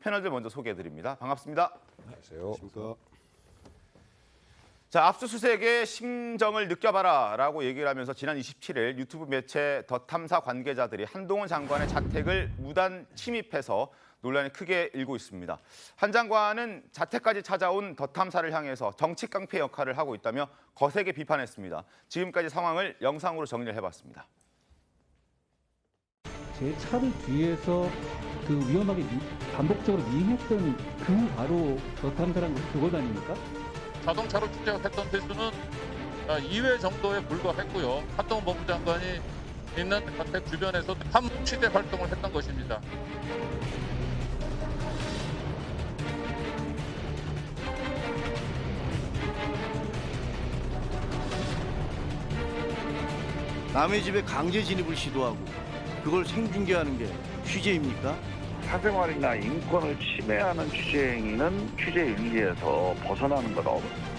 패널들 먼저 소개해드립니다. 반갑습니다. 안녕하세요. 자, 압수수색의 심정을 느껴봐라라고 얘기를 하면서 지난 27일 유튜브 매체 더 탐사 관계자들이 한동훈 장관의 자택을 무단 침입해서 논란이 크게 일고 있습니다. 한 장관은 자택까지 찾아온 더 탐사를 향해서 정치 깡패 역할을 하고 있다며 거세게 비판했습니다. 지금까지 상황을 영상으로 정리를 해봤습니다. 제 차를 뒤에서 그 위험하게 반복적으로 미행했던 그 바로 더 탐사라는 것이 그거 아닙니까? 자동차로 추적했던 대수는 2회 정도에 불과했고요. 한동훈 법무부 장관이 있는 자택 주변에서 함 취재 활동을 했던 것입니다. 남의 집에 강제 진입을 시도하고 그걸 생중계하는 게 취재입니까? 사생활이나 인권을 침해하는 취재 행위는 취재 윤리에서 벗어나는 건 없습니다.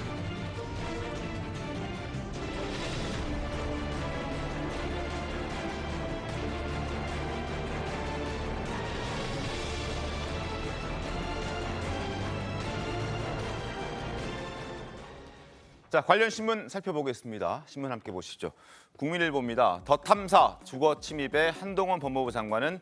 자, 관련 신문 살펴보겠습니다. 신문 함께 보시죠. 국민일보입니다. 더 탐사 주거 침입에 한동훈 법무부 장관은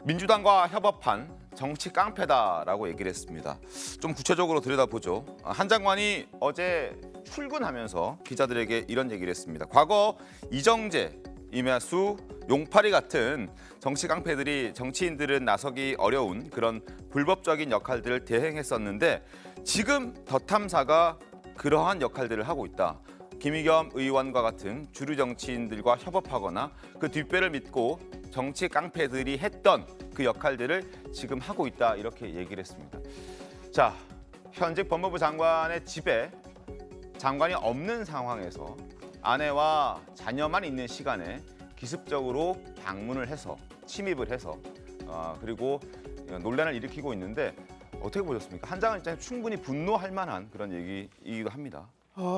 민주당과 협업한 정치 깡패다라고 얘기를 했습니다. 좀 구체적으로 들여다보죠. 한 장관이 어제 출근하면서 기자들에게 이런 얘기를 했습니다. 과거 이정재, 임야수, 용팔이 같은 정치 깡패들이 정치인들은 나서기 어려운 그런 불법적인 역할들을 대행했었는데 지금 더 탐사가 그러한 역할들을 하고 있다. 김의겸 의원과 같은 주류 정치인들과 협업하거나 그 뒷배를 믿고 정치 깡패들이 했던 그 역할들을 지금 하고 있다. 이렇게 얘기를 했습니다. 자, 현직 법무부 장관의 집에 장관이 없는 상황에서 아내와 자녀만 있는 시간에 기습적으로 방문을 해서 침입을 해서 그리고 논란을 일으키고 있는데 어떻게 보셨습니까? 한 장관 입장에서 충분히 분노할 만한 그런 얘기이기도 합니다.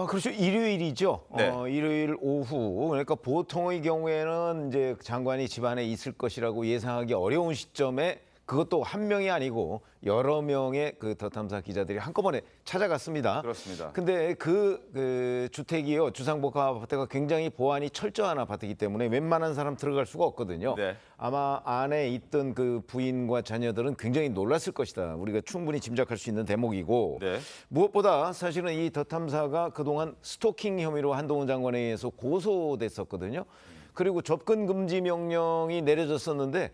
그렇죠. 일요일이죠. 네. 일요일 오후. 그러니까 보통의 경우에는 이제 장관이 집안에 있을 것이라고 예상하기 어려운 시점에 그것도 한 명이 아니고 여러 명의 그 더 탐사 기자들이 한꺼번에 찾아갔습니다. 그렇습니다. 근데 그 주택이요, 주상복합 아파트가 굉장히 보안이 철저한 아파트이기 때문에 웬만한 사람 들어갈 수가 없거든요. 네. 아마 안에 있던 그 부인과 자녀들은 굉장히 놀랐을 것이다. 우리가 충분히 짐작할 수 있는 대목이고 네. 무엇보다 사실은 이 더 탐사가 그동안 스토킹 혐의로 한동훈 장관에 의해서 고소됐었거든요. 그리고 접근 금지 명령이 내려졌었는데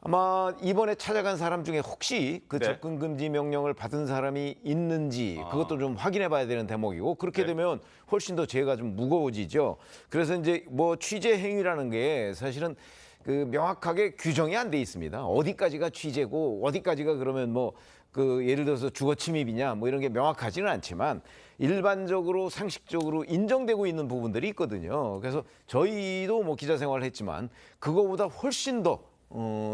아마 이번에 찾아간 사람 중에 혹시 그 네. 접근 금지 명령을 받은 사람이 있는지 그것도 좀 확인해 봐야 되는 대목이고 그렇게 네. 되면 훨씬 더 죄가 좀 무거워지죠. 그래서 이제 뭐 취재 행위라는 게 사실은 그 명확하게 규정이 안 돼 있습니다. 어디까지가 취재고 어디까지가 그러면 뭐 그 예를 들어서 주거 침입이냐 뭐 이런 게 명확하지는 않지만 일반적으로 상식적으로 인정되고 있는 부분들이 있거든요. 그래서 저희도 뭐 기자 생활을 했지만 그거보다 훨씬 더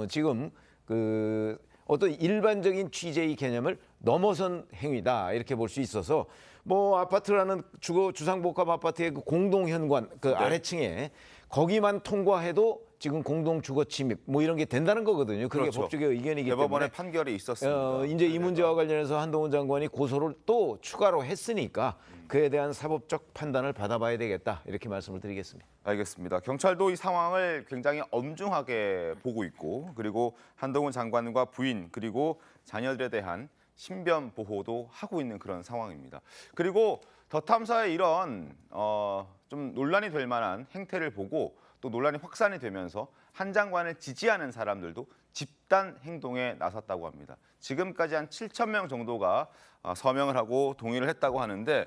지금 그 어떤 일반적인 취재의 개념을 넘어선 행위다 이렇게 볼 수 있어서 뭐 아파트라는 주상복합 아파트의 그 공동 현관 그 아래층에 거기만 통과해도 지금 공동 주거 침입 뭐 이런 게 된다는 거거든요. 그게 그렇죠. 법적의 의견이기 대법원의 때문에 판결이 있었습니다. 이제 이 문제와 관련해서 한동훈 장관이 고소를 또 추가로 했으니까 그에 대한 사법적 판단을 받아봐야 되겠다 이렇게 말씀을 드리겠습니다. 알겠습니다. 경찰도 이 상황을 굉장히 엄중하게 보고 있고 그리고 한동훈 장관과 부인 그리고 자녀들에 대한 신변 보호도 하고 있는 그런 상황입니다. 그리고 더 탐사의 이런 좀 논란이 될 만한 행태를 보고 또 논란이 확산이 되면서 한 장관을 지지하는 사람들도 집단 행동에 나섰다고 합니다. 지금까지 한 7천 명 정도가 서명을 하고 동의를 했다고 하는데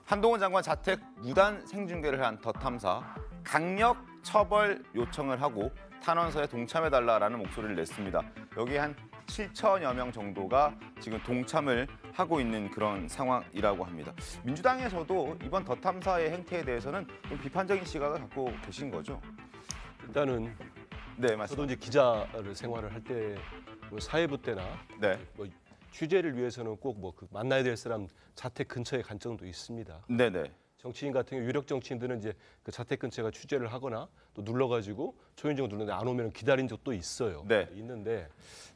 한동훈 장관 자택 무단 생중계를 한 더 탐사 강력 처벌 요청을 하고 탄원서에 동참해달라라는 목소리를 냈습니다. 여기 한 7천여 명 정도가 지금 동참을 하고 있는 그런 상황이라고 합니다. 민주당에서도 이번 더 탐사의 행태에 대해서는 좀 비판적인 시각을 갖고 계신 거죠? 일단은 네, 저도 맞습니다. 이제 기자 생활을 할 때 뭐 사회부 때나 네, 뭐 취재를 위해서는 꼭 뭐 그 만나야 될 사람 자택 근처에 간 적도 있습니다. 네, 네. 정치인 같은 경우 유력 정치인들은 이제 그 자택 근처가 취재를 하거나 또 눌러가지고 초인종 누르는데 안 오면 기다린 적도 있어요. 네. 있는데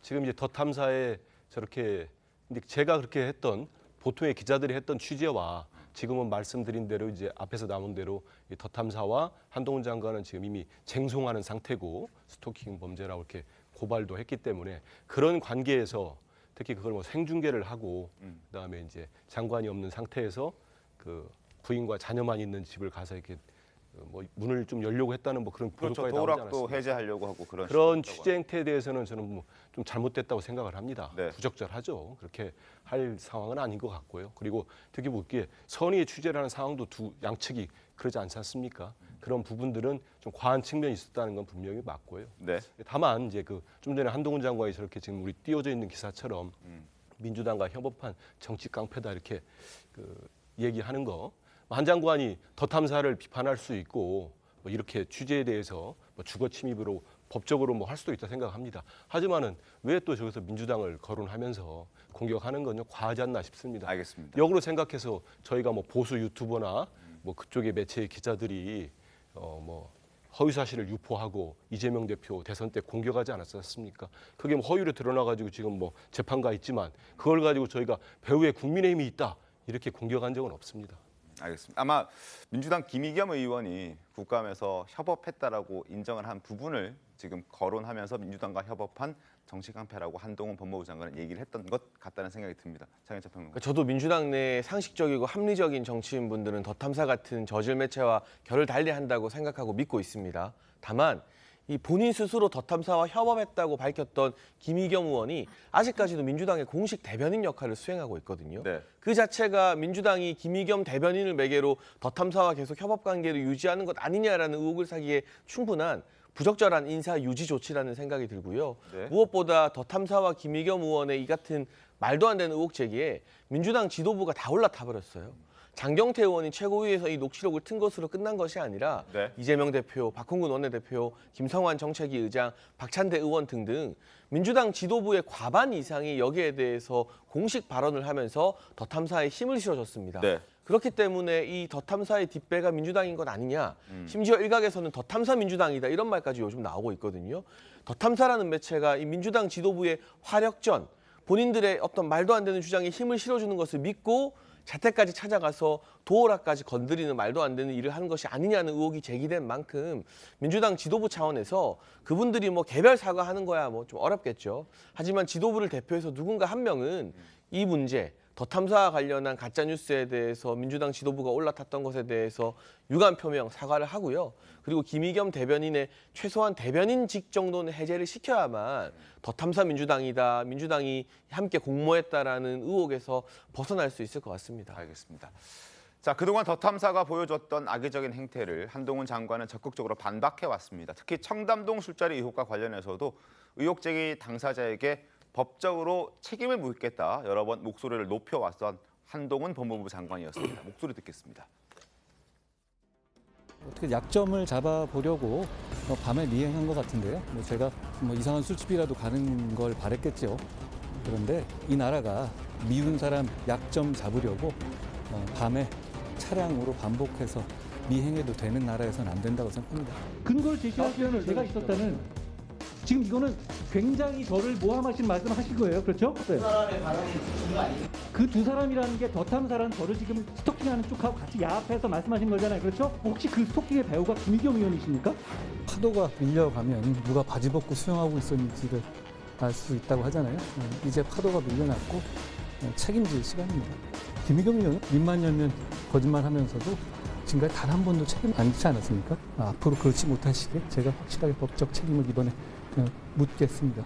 지금 이제 더 탐사의 저렇게 근데 제가 그렇게 했던 보통의 기자들이 했던 취재와 지금은 말씀드린 대로 이제 앞에서 나온 대로 이 더 탐사와 한동훈 장관은 지금 이미 쟁송하는 상태고 스토킹 범죄라고 이렇게 고발도 했기 때문에 그런 관계에서 특히 그걸 뭐 생중계를 하고 그다음에 이제 장관이 없는 상태에서 그 부인과 자녀만 있는 집을 가서 이렇게 뭐 문을 좀 열려고 했다는 뭐 그런 그렇죠. 보도까지 나오지 도락도 않았습니까? 해제하려고 하고 그런 그런 식으로 취재 행태에 대해서는 저는 뭐 좀 잘못됐다고 생각을 합니다. 네. 부적절하죠. 그렇게 할 상황은 아닌 것 같고요. 그리고 특히 뭐 이게 선의의 취재를 하는 상황도 두 양측이 그러지 않지 않습니까? 그런 부분들은 좀 과한 측면이 있었다는 건 분명히 맞고요. 네. 다만 이제 그 좀 전에 한동훈 장관이 저렇게 지금 우리 띄워져 있는 기사처럼 민주당과 협업한 정치 깡패다 이렇게 그 얘기하는 거. 한 장관이 더 탐사를 비판할 수 있고 뭐 이렇게 취재에 대해서 뭐 주거 침입으로 법적으로 뭐 할 수도 있다 생각합니다. 하지만은 왜 또 저기서 민주당을 거론하면서 공격하는 건요 과하지 않나 싶습니다. 알겠습니다. 역으로 생각해서 저희가 뭐 보수 유튜버나 뭐 그쪽의 매체의 기자들이 뭐 허위 사실을 유포하고 이재명 대표 대선 때 공격하지 않았습니까? 그게 뭐 허위로 드러나가지고 지금 뭐 재판가 있지만 그걸 가지고 저희가 배후에 국민의힘이 있다 이렇게 공격한 적은 없습니다. 알겠습니다. 아마 민주당 김의겸 의원이 국감에서 협업했다라고 인정을 한 부분을 지금 거론하면서 민주당과 협업한 정치 깡패라고 한동훈 법무부 장관은 얘기를 했던 것 같다는 생각이 듭니다. 장현철 평론가. 그러니까 저도 민주당 내 상식적이고 합리적인 정치인분들은 더 탐사 같은 저질 매체와 결을 달리한다고 생각하고 믿고 있습니다. 다만 이 본인 스스로 더 탐사와 협업했다고 밝혔던 김의겸 의원이 아직까지도 민주당의 공식 대변인 역할을 수행하고 있거든요. 네. 그 자체가 민주당이 김의겸 대변인을 매개로 더 탐사와 계속 협업 관계를 유지하는 것 아니냐라는 의혹을 사기에 충분한 부적절한 인사 유지 조치라는 생각이 들고요. 네. 무엇보다 더 탐사와 김의겸 의원의 이 같은 말도 안 되는 의혹 제기에 민주당 지도부가 다 올라타 버렸어요. 장경태 의원이 최고위에서 이 녹취록을 튼 것으로 끝난 것이 아니라 네. 이재명 대표, 박홍근 원내대표, 김성환 정책위 의장, 박찬대 의원 등등 민주당 지도부의 과반 이상이 여기에 대해서 공식 발언을 하면서 더 탐사에 힘을 실어줬습니다. 네. 그렇기 때문에 이 더 탐사의 뒷배가 민주당인 것 아니냐. 심지어 일각에서는 더 탐사 민주당이다 이런 말까지 요즘 나오고 있거든요. 더 탐사라는 매체가 이 민주당 지도부의 화력전, 본인들의 어떤 말도 안 되는 주장에 힘을 실어주는 것을 믿고 자택까지 찾아가서 도어락까지 건드리는 말도 안 되는 일을 하는 것이 아니냐는 의혹이 제기된 만큼 민주당 지도부 차원에서 그분들이 뭐 개별 사과하는 거야 뭐 좀 어렵겠죠. 하지만 지도부를 대표해서 누군가 한 명은 이 문제, 더 탐사와 관련한 가짜 뉴스에 대해서 민주당 지도부가 올라탔던 것에 대해서 유감 표명 사과를 하고요. 그리고 김의겸 대변인의 최소한 대변인직 정도는 해제를 시켜야만 더 탐사 민주당이다, 민주당이 함께 공모했다라는 의혹에서 벗어날 수 있을 것 같습니다. 알겠습니다. 자, 그동안 더 탐사가 보여줬던 악의적인 행태를 한동훈 장관은 적극적으로 반박해 왔습니다. 특히 청담동 술자리 의혹과 관련해서도 의혹 제기 당사자에게 법적으로 책임을 묻겠다 여러 번 목소리를 높여왔던 한동훈 법무부 장관이었습니다. 목소리 듣겠습니다. 어떻게 약점을 잡아보려고 밤에 미행한 것 같은데요. 뭐 제가 뭐 이상한 술집이라도 가는 걸 바랬겠죠. 그런데 이 나라가 미운 사람 약점 잡으려고 밤에 차량으로 반복해서 미행해도 되는 나라에서는 안 된다고 생각합니다. 근거를 제시하시면 제가 있었다는 지금 이거는 굉장히 저를 모함하신 말씀을 하신 거예요. 그렇죠? 네. 그 사람의 발언이 그 두 사람이라는 게 더 탐사라는 저를 지금 스토킹하는 쪽하고 같이 야합해서 말씀하신 거잖아요. 그렇죠? 혹시 그 스토킹의 배우가 김의겸 의원이십니까? 파도가 밀려가면 누가 바지 벗고 수영하고 있었는지를 알 수 있다고 하잖아요. 이제 파도가 밀려났고 책임질 시간입니다. 김의겸 의원은 입만 열면 거짓말하면서도 지금까지 단 한 번도 책임 안 지지 않았습니까? 앞으로 그렇지 못하시게 제가 확실하게 법적 책임을 이번에 묻겠습니다.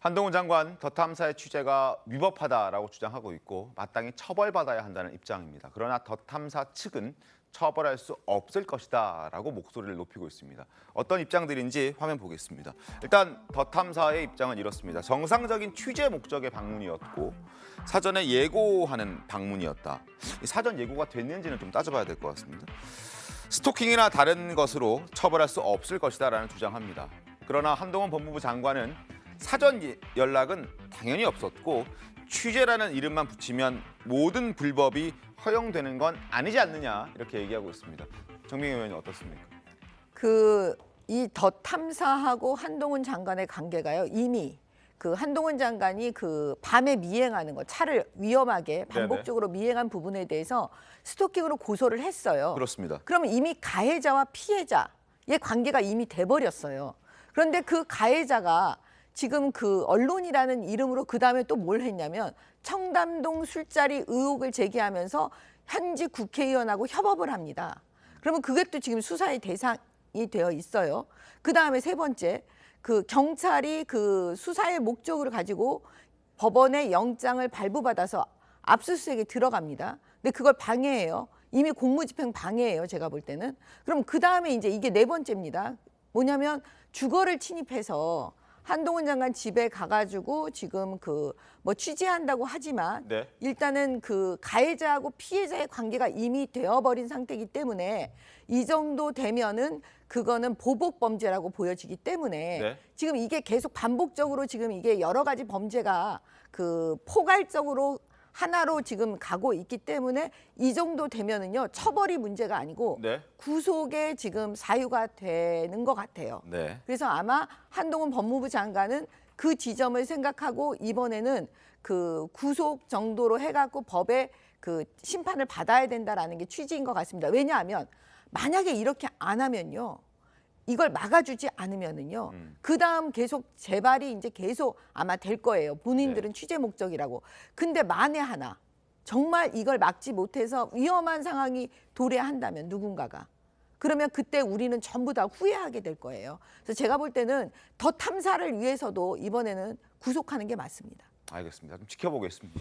한동훈 장관 더 탐사의 취재가 위법하다라고 주장하고 있고 마땅히 처벌받아야 한다는 입장입니다. 그러나 더 탐사 측은 처벌할 수 없을 것이다라고 목소리를 높이고 있습니다. 어떤 입장들인지 화면 보겠습니다. 일단 더 탐사의 입장은 이렇습니다. 정상적인 취재 목적의 방문이었고 사전에 예고하는 방문이었다. 이 사전 예고가 됐는지는 좀 따져봐야 될 것 같습니다. 스토킹이나 다른 것으로 처벌할 수 없을 것이다라는 주장합니다. 그러나 한동훈 법무부 장관은 사전 연락은 당연히 없었고 취재라는 이름만 붙이면 모든 불법이 허용되는 건 아니지 않느냐 이렇게 얘기하고 있습니다. 정민희 의원이 어떻습니까? 이 더 탐사하고 한동훈 장관의 관계가요. 이미 그 한동훈 장관이 그 밤에 미행하는 거, 차를 위험하게 반복적으로 미행한 부분에 대해서 스토킹으로 고소를 했어요. 그렇습니다. 그러면 이미 가해자와 피해자의 관계가 이미 돼버렸어요. 그런데 그 가해자가 지금 그 언론이라는 이름으로 그 다음에 또 뭘 했냐면 청담동 술자리 의혹을 제기하면서 현직 국회의원하고 협업을 합니다. 그러면 그것도 지금 수사의 대상이 되어 있어요. 그 다음에 세 번째, 그 경찰이 그 수사의 목적으로 가지고 법원의 영장을 발부받아서 압수수색에 들어갑니다. 근데 그걸 방해해요. 이미 공무집행 방해예요. 제가 볼 때는. 그럼 그 다음에 이제 이게 네 번째입니다. 뭐냐면 주거를 침입해서 한동훈 장관 집에 가가지고 지금 그 뭐 취재한다고 하지만 네. 일단은 그 가해자하고 피해자의 관계가 이미 되어버린 상태이기 때문에 이 정도 되면은 그거는 보복 범죄라고 보여지기 때문에 네. 지금 이게 계속 반복적으로 지금 이게 여러 가지 범죄가 그 포괄적으로 하나로 지금 가고 있기 때문에 이 정도 되면은요 처벌이 문제가 아니고 네. 구속에 지금 사유가 되는 것 같아요. 네. 그래서 아마 한동훈 법무부 장관은 그 지점을 생각하고 이번에는 그 구속 정도로 해갖고 법에 그 심판을 받아야 된다라는 게 취지인 것 같습니다. 왜냐하면 만약에 이렇게 안 하면요. 이걸 막아주지 않으면은요. 그 다음 계속 재발이 이제 계속 아마 될 거예요. 본인들은 취재 목적이라고. 근데 만에 하나 정말 이걸 막지 못해서 위험한 상황이 도래한다면 누군가가. 그러면 그때 우리는 전부 다 후회하게 될 거예요. 그래서 제가 볼 때는 더 탐사를 위해서도 이번에는 구속하는 게 맞습니다. 알겠습니다. 좀 지켜보겠습니다.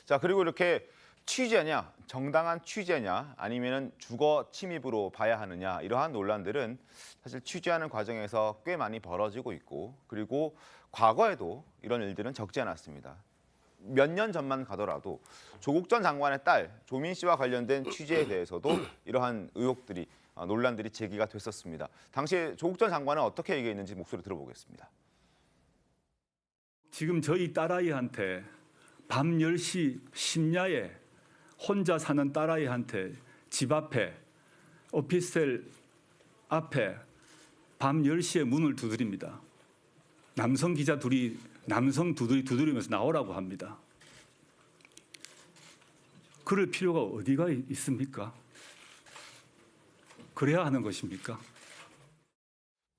자, 그리고 이렇게 취재냐, 정당한 취재냐, 아니면은 주거 침입으로 봐야 하느냐 이러한 논란들은 사실 취재하는 과정에서 꽤 많이 벌어지고 있고 그리고 과거에도 이런 일들은 적지 않았습니다. 몇 년 전만 가더라도 조국 전 장관의 딸 조민 씨와 관련된 취재에 대해서도 이러한 의혹들이 논란들이 제기가 됐었습니다. 당시에 조국 전 장관은 어떻게 얘기했는지 목소리 들어보겠습니다. 지금 저희 딸아이한테 밤 10시 심야에 혼자 사는 딸아이한테 집 앞에 오피스텔 앞에 밤 10시에 문을 두드립니다. 남성 기자 둘이 두드리면서 나오라고 합니다. 그럴 필요가 어디가 있습니까? 그래야 하는 것입니까?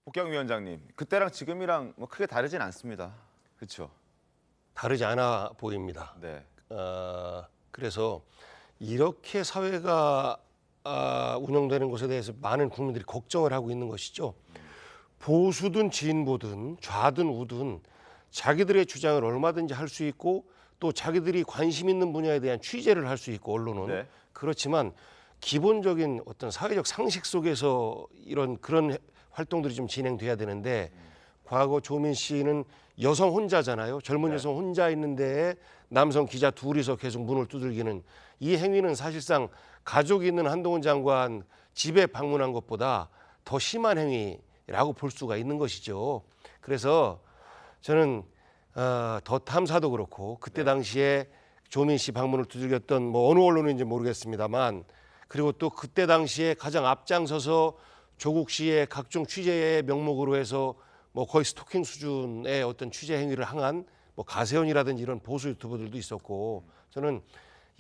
복경 위원장님, 그때랑 지금이랑 뭐 크게 다르진 않습니다. 그렇죠? 다르지 않아 보입니다. 네. 그래서 이렇게 사회가 운영되는 것에 대해서 많은 국민들이 걱정을 하고 있는 것이죠. 보수든 진보든 좌든 우든 자기들의 주장을 얼마든지 할 수 있고 또 자기들이 관심 있는 분야에 대한 취재를 할 수 있고 언론은 네. 그렇지만 기본적인 어떤 사회적 상식 속에서 그런 활동들이 좀 진행돼야 되는데 과거 조민 씨는 여성 혼자잖아요. 젊은 여성 혼자 있는데 남성 기자 둘이서 계속 문을 두들기는 이 행위는 사실상 가족이 있는 한동훈 장관 집에 방문한 것보다 더 심한 행위라고 볼 수가 있는 것이죠. 그래서 저는 더 탐사도 그렇고 그때 당시에 조민 씨 방문을 두들겼던 뭐 어느 언론인지 모르겠습니다만 그리고 또 그때 당시에 가장 앞장서서 조국 씨의 각종 취재의 명목으로 해서 뭐 거의 스토킹 수준의 어떤 취재 행위를 항한 뭐 가세현이라든지 이런 보수 유튜버들도 있었고 저는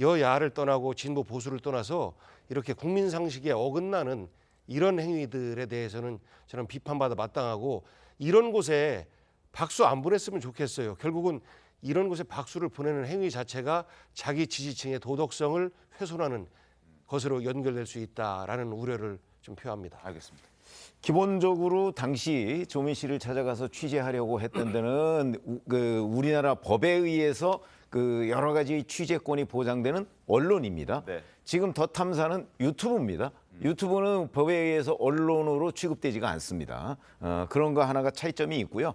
여야를 떠나고 진보 보수를 떠나서 이렇게 국민 상식에 어긋나는 이런 행위들에 대해서는 저는 비판받아 마땅하고 이런 곳에 박수 안 보냈으면 좋겠어요. 결국은 이런 곳에 박수를 보내는 행위 자체가 자기 지지층의 도덕성을 훼손하는 것으로 연결될 수 있다라는 우려를 좀 표합니다. 알겠습니다. 기본적으로 당시 조민 씨를 찾아가서 취재하려고 했던 데는 그 우리나라 법에 의해서 그 여러 가지 취재권이 보장되는 언론입니다. 네. 지금 더 탐사는 유튜브입니다. 유튜브는 법에 의해서 언론으로 취급되지가 않습니다. 그런 거 하나가 차이점이 있고요.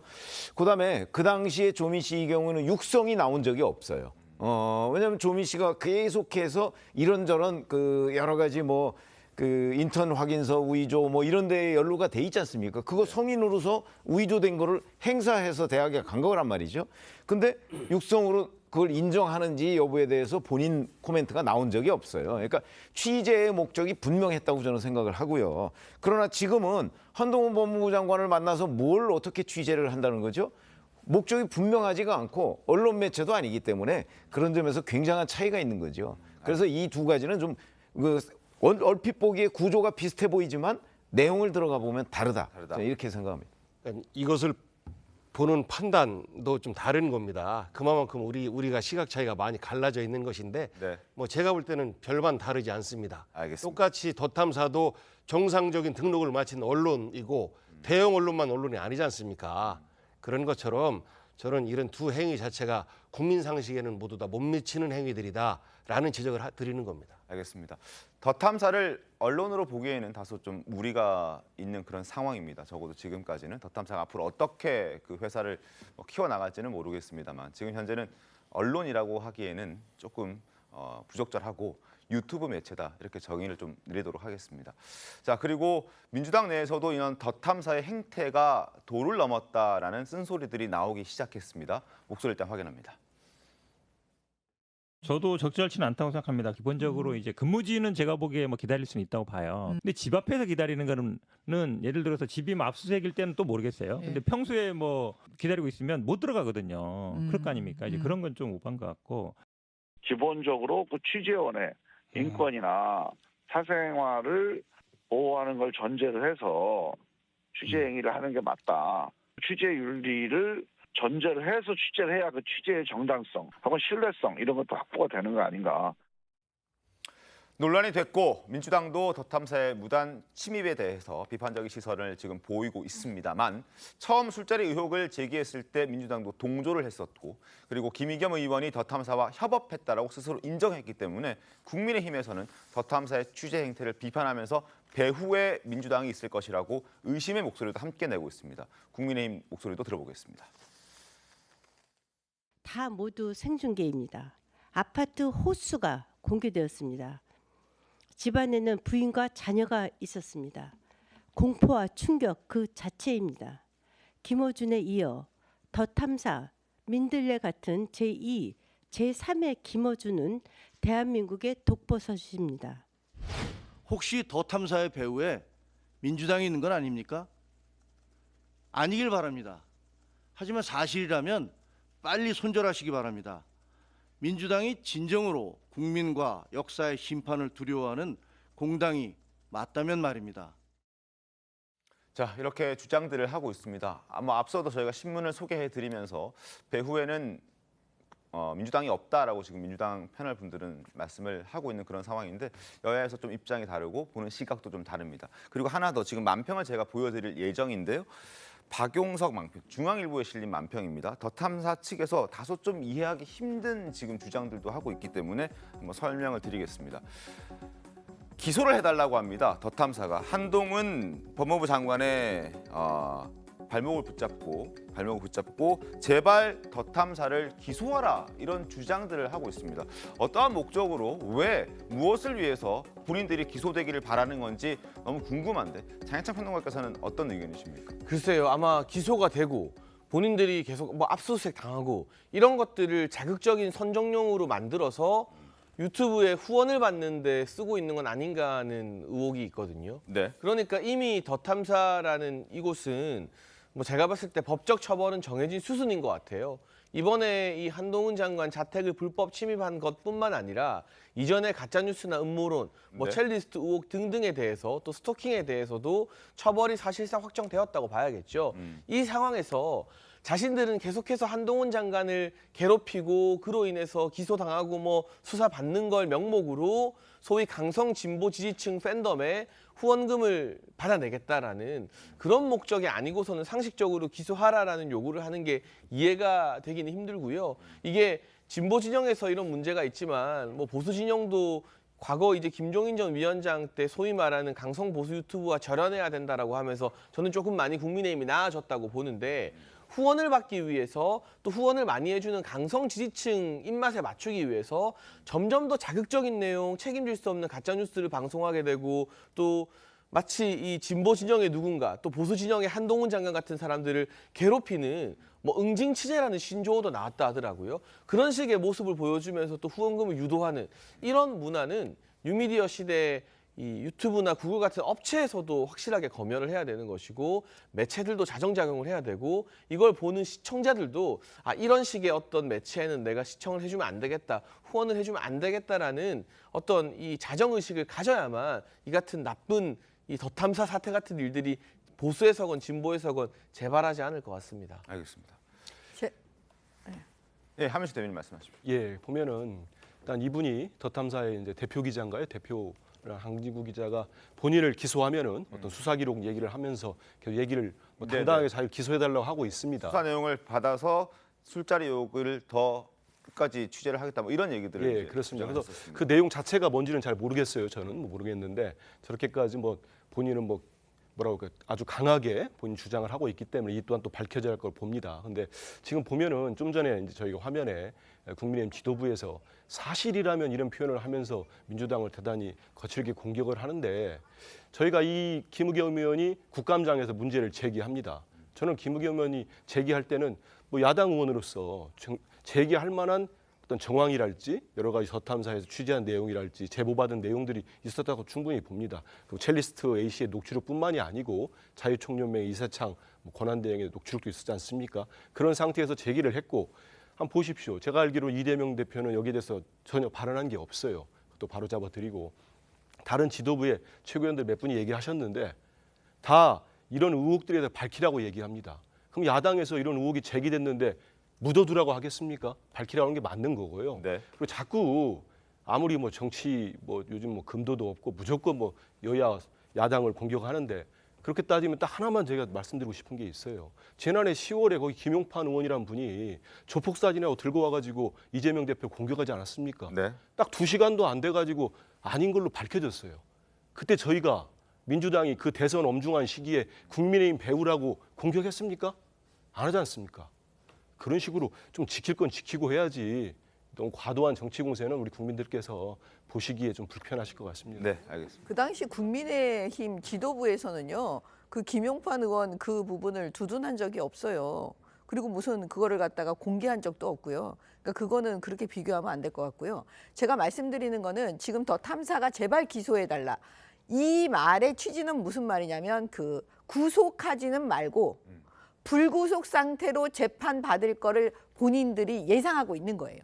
그다음에 그 당시에 조민 씨의 경우는 육성이 나온 적이 없어요. 왜냐하면 조민 씨가 계속해서 이런저런 그 여러 가지 뭐 그 인턴 확인서 위조 뭐 이런 데에 연루가 돼 있지 않습니까? 그거 성인으로서 위조된 거를 행사해서 대학에 간 거란 말이죠. 근데 육성으로 그걸 인정하는지 여부에 대해서 본인 코멘트가 나온 적이 없어요. 그러니까 취재의 목적이 분명했다고 저는 생각을 하고요. 그러나 지금은 한동훈 법무부 장관을 만나서 뭘 어떻게 취재를 한다는 거죠? 목적이 분명하지가 않고 언론 매체도 아니기 때문에 그런 점에서 굉장한 차이가 있는 거죠. 그래서 이 두 가지는 좀 얼핏 보기에 구조가 비슷해 보이지만 내용을 들어가 보면 다르다. 저는 이렇게 생각합니다. 그러니까 이것을 보는 판단도 좀 다른 겁니다. 그만큼 우리가 시각 차이가 많이 갈라져 있는 것인데 네. 뭐 제가 볼 때는 별반 다르지 않습니다. 알겠습니다. 똑같이 덧탐사도 정상적인 등록을 마친 언론이고 대형 언론만 언론이 아니지 않습니까? 그런 것처럼 저는 이런 두 행위 자체가 국민 상식에는 모두 다 못 미치는 행위들이다라는 지적을 드리는 겁니다. 알겠습니다. 더 탐사를 언론으로 보기에는 다소 좀 무리가 있는 그런 상황입니다. 적어도 지금까지는 더 탐사가 앞으로 어떻게 그 회사를 키워나갈지는 모르겠습니다만 지금 현재는 언론이라고 하기에는 조금 부적절하고 유튜브 매체다 이렇게 정의를 좀 내리도록 하겠습니다. 자, 그리고 민주당 내에서도 이런 더 탐사의 행태가 도를 넘었다라는 쓴소리들이 나오기 시작했습니다. 목소리 일단 확인합니다. 저도 적절치는 않다고 생각합니다. 기본적으로 이제 근무지는 제가 보기에 뭐 기다릴 수는 있다고 봐요. 근데 집 앞에서 기다리는 거는 예를 들어서 집이 뭐 압수수색일 때는 또 모르겠어요. 근데 평소에 뭐 기다리고 있으면 못 들어가거든요. 그럴 거 아닙니까? 이제 그런 건 좀 오반 것 같고. 기본적으로 그 취재원의 인권이나 사생활을 보호하는 걸 전제로 해서 취재 행위를 하는 게 맞다. 취재 윤리를 전제를 해서 취재를 해야 그 취재의 정당성 하고 신뢰성 이런 것도 확보가 되는 거 아닌가. 논란이 됐고 민주당도 더 탐사의 무단 침입에 대해서 비판적인 시선을 지금 보이고 있습니다만 처음 술자리 의혹을 제기했을 때 민주당도 동조를 했었고 그리고 김의겸 의원이 더 탐사와 협업했다라고 스스로 인정했기 때문에 국민의힘에서는 더 탐사의 취재 행태를 비판하면서 배후에 민주당이 있을 것이라고 의심의 목소리도 함께 내고 있습니다. 국민의힘 목소리도 들어보겠습니다. 다 모두 생중계입니다. 아파트 호수가 공개되었습니다. 집안에는 부인과 자녀가 있었습니다. 공포와 충격 그 자체입니다. 김어준에 이어 더 탐사, 민들레 같은 제2, 제3의 김어준은 대한민국의 독보서주입니다. 혹시 더 탐사의 배후에 민주당이 있는 건 아닙니까? 아니길 바랍니다. 하지만 사실이라면 빨리 손절하시기 바랍니다. 민주당이 진정으로 국민과 역사의 심판을 두려워하는 공당이 맞다면 말입니다. 자, 이렇게 주장들을 하고 있습니다. 아마 앞서도 저희가 신문을 소개해드리면서 배후에는 민주당이 없다라고 지금 민주당 패널 분들은 말씀을 하고 있는 그런 상황인데 여야에서 좀 입장이 다르고 보는 시각도 좀 다릅니다. 그리고 하나 더 지금 만평을 제가 보여드릴 예정인데요. 박용석 만평, 중앙일보에 실린 만평입니다. 더 탐사 측에서 다소 좀 이해하기 힘든 지금 주장들도 하고 있기 때문에 한번 설명을 드리겠습니다. 기소를 해달라고 합니다. 더 탐사가 한동훈 법무부 장관의 발목을 붙잡고 제발 더 탐사를 기소하라 이런 주장들을 하고 있습니다. 어떠한 목적으로 왜 무엇을 위해서 본인들이 기소되기를 바라는 건지 너무 궁금한데 장혜찬 평론가께서는 어떤 의견이십니까? 글쎄요, 아마 기소가 되고 본인들이 계속 뭐 압수수색 당하고 이런 것들을 자극적인 선정용으로 만들어서 유튜브에 후원을 받는데 쓰고 있는 건 아닌가 하는 의혹이 있거든요. 네. 그러니까 이미 더 탐사라는 이곳은 뭐 제가 봤을 때 법적 처벌은 정해진 수순인 것 같아요. 이번에 이 한동훈 장관 자택을 불법 침입한 것뿐만 아니라 이전에 가짜뉴스나 음모론, 뭐 네. 첼리스트 의혹 등등에 대해서 또 스토킹에 대해서도 처벌이 사실상 확정되었다고 봐야겠죠. 이 상황에서 자신들은 계속해서 한동훈 장관을 괴롭히고 그로 인해서 기소당하고 뭐 수사받는 걸 명목으로 소위 강성 진보 지지층 팬덤에 후원금을 받아내겠다라는 그런 목적이 아니고서는 상식적으로 기소하라라는 요구를 하는 게 이해가 되기는 힘들고요. 이게 진보 진영에서 이런 문제가 있지만 뭐 보수 진영도 과거 이제 김종인 전 위원장 때 소위 말하는 강성 보수 유튜브와 절연해야 된다라고 하면서 저는 조금 많이 국민의힘이 나아졌다고 보는데 후원을 받기 위해서 또 후원을 많이 해주는 강성 지지층 입맛에 맞추기 위해서 점점 더 자극적인 내용, 책임질 수 없는 가짜뉴스를 방송하게 되고 또 마치 이 진보 진영의 누군가 또 보수 진영의 한동훈 장관 같은 사람들을 괴롭히는 뭐 응징 취재라는 신조어도 나왔다 하더라고요. 그런 식의 모습을 보여주면서 또 후원금을 유도하는 이런 문화는 뉴미디어 시대에 이 유튜브나 구글 같은 업체에서도 확실하게 검열을 해야 되는 것이고 매체들도 자정작용을 해야 되고 이걸 보는 시청자들도 이런 식의 어떤 매체에는 내가 시청을 해주면 안 되겠다, 후원을 해주면 안 되겠다라는 어떤 이 자정의식을 가져야만 이 같은 나쁜 이 덧탐사 사태 같은 일들이 보수에서건 진보에서건 재발하지 않을 것 같습니다. 알겠습니다. 예, 하면서 대변인 말씀하십시오. 예, 보면은 일단 이분이 덧탐사의 이제 대표 기자인가요? 대표 한진구 기자가 본인을 기소하면은 어떤 수사 기록 얘기를 하면서 계속 얘기를 뭐 당당하게 잘 기소해달라고 하고 있습니다. 수사 내용을 받아서 술자리 의혹을 더 끝까지 취재를 하겠다 뭐 이런 얘기들을 예, 그렇습니다. 그래서 그 내용 자체가 뭔지는 잘 모르겠어요. 저는 뭐 모르겠는데 저렇게까지 뭐 본인은 뭐 뭐라고 아주 강하게 본인 주장을 하고 있기 때문에 이 또한 또 밝혀져야 할 걸 봅니다. 근데 지금 보면은 좀 전에 이제 저희가 화면에 국민의힘 지도부에서 사실이라면 이런 표현을 하면서 민주당을 대단히 거칠게 공격을 하는데 저희가 이 김의겸 의원이 국감장에서 문제를 제기합니다. 저는 김의겸 의원이 제기할 때는 뭐 야당 의원으로서 제기할 만한 어떤 정황이랄지 여러 가지 덧탐사에서 취재한 내용이랄지 제보받은 내용들이 있었다고 충분히 봅니다. 그리고 첼리스트 A씨의 녹취록뿐만이 아니고 자유총연맹 이사창 권한대행의 녹취록도 있었지 않습니까? 그런 상태에서 제기를 했고 한번 보십시오. 제가 알기로 이재명 대표는 여기에 대해서 전혀 발언한 게 없어요. 또 바로 잡아드리고 다른 지도부의 최고위원들 몇 분이 얘기하셨는데 다 이런 의혹들에 대해 밝히라고 얘기합니다. 그럼 야당에서 이런 의혹이 제기됐는데 묻어두라고 하겠습니까? 밝히라고 하는 게 맞는 거고요. 네. 그리고 자꾸 아무리 뭐 정치 뭐 요즘 뭐 금도도 없고 무조건 뭐 여야 야당을 공격하는데 그렇게 따지면 딱 하나만 제가 말씀드리고 싶은 게 있어요. 지난해 10월에 거기 김용판 의원이라는 분이 조폭 사진하고 들고 와가지고 이재명 대표 공격하지 않았습니까? 네. 딱 2시간도 안 돼가지고 아닌 걸로 밝혀졌어요. 그때 저희가 민주당이 그 대선 엄중한 시기에 국민의힘 배우라고 공격했습니까? 안 하지 않습니까? 그런 식으로 좀 지킬 건 지키고 해야지 너무 과도한 정치 공세는 우리 국민들께서 보시기에 좀 불편하실 것 같습니다. 네, 알겠습니다. 그 당시 국민의힘 지도부에서는요, 그 김용판 의원 그 부분을 두둔한 적이 없어요. 그리고 무슨 그거를 갖다가 공개한 적도 없고요. 그러니까 그거는 그렇게 비교하면 안 될 것 같고요. 제가 말씀드리는 거는 지금 더 탐사가 제발 기소해달라. 이 말의 취지는 무슨 말이냐면 그 구속하지는 말고 불구속 상태로 재판 받을 거를 본인들이 예상하고 있는 거예요.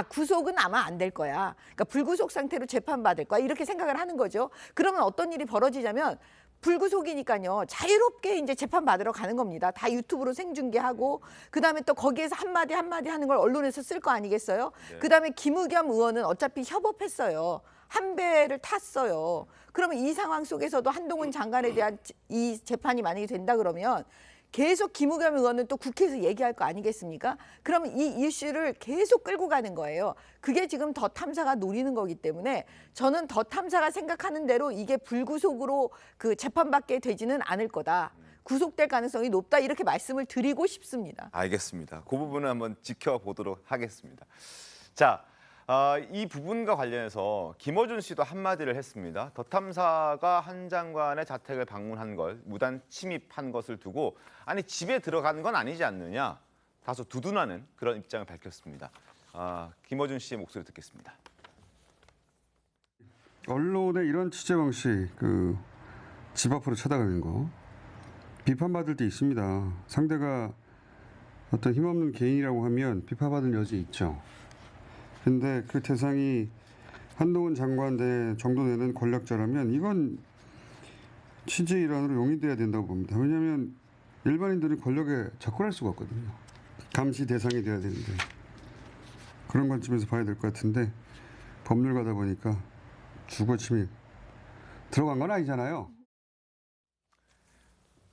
구속은 아마 안 될 거야. 그러니까 불구속 상태로 재판 받을 거야. 이렇게 생각을 하는 거죠. 그러면 어떤 일이 벌어지냐면 불구속이니까요. 자유롭게 이제 재판 받으러 가는 겁니다. 다 유튜브로 생중계하고 그다음에 또 거기에서 한마디 하는 걸 언론에서 쓸 거 아니겠어요? 네. 그다음에 김의겸 의원은 어차피 협업했어요. 한 배를 탔어요. 그러면 이 상황 속에서도 한동훈 장관에 대한 이 재판이 만약에 된다 그러면 계속 김의겸 의원은 또 국회에서 얘기할 거 아니겠습니까? 그럼 이 이슈를 계속 끌고 가는 거예요. 그게 지금 더 탐사가 노리는 거기 때문에 저는 더 탐사가 생각하는 대로 이게 불구속으로 그 재판받게 되지는 않을 거다. 구속될 가능성이 높다 이렇게 말씀을 드리고 싶습니다. 알겠습니다. 그 부분은 한번 지켜보도록 하겠습니다. 자, 이 부분과 관련해서 김어준 씨도 한마디를 했습니다. 더 탐사가 한 장관의 자택을 방문한 걸 무단 침입한 것을 두고 아니 집에 들어간 건 아니지 않느냐 다소 두둔하는 그런 입장을 밝혔습니다. 김어준 씨의 목소리 듣겠습니다. 언론의 이런 취재 방식, 그 집 앞으로 쳐다가는 거 비판받을 때 있습니다. 상대가 어떤 힘없는 개인이라고 하면 비판받을 여지 있죠. 근데 그 대상이 한동훈 장관 정도 되는 권력자라면 이건 취재 일환으로 용인돼야 된다고 봅니다. 왜냐하면 일반인들은 권력에 접근할 수가 없거든요. 감시 대상이 돼야 되는데 그런 관점에서 봐야 될 것 같은데 법률가다 보니까 주거 침입 들어간 건 아니잖아요.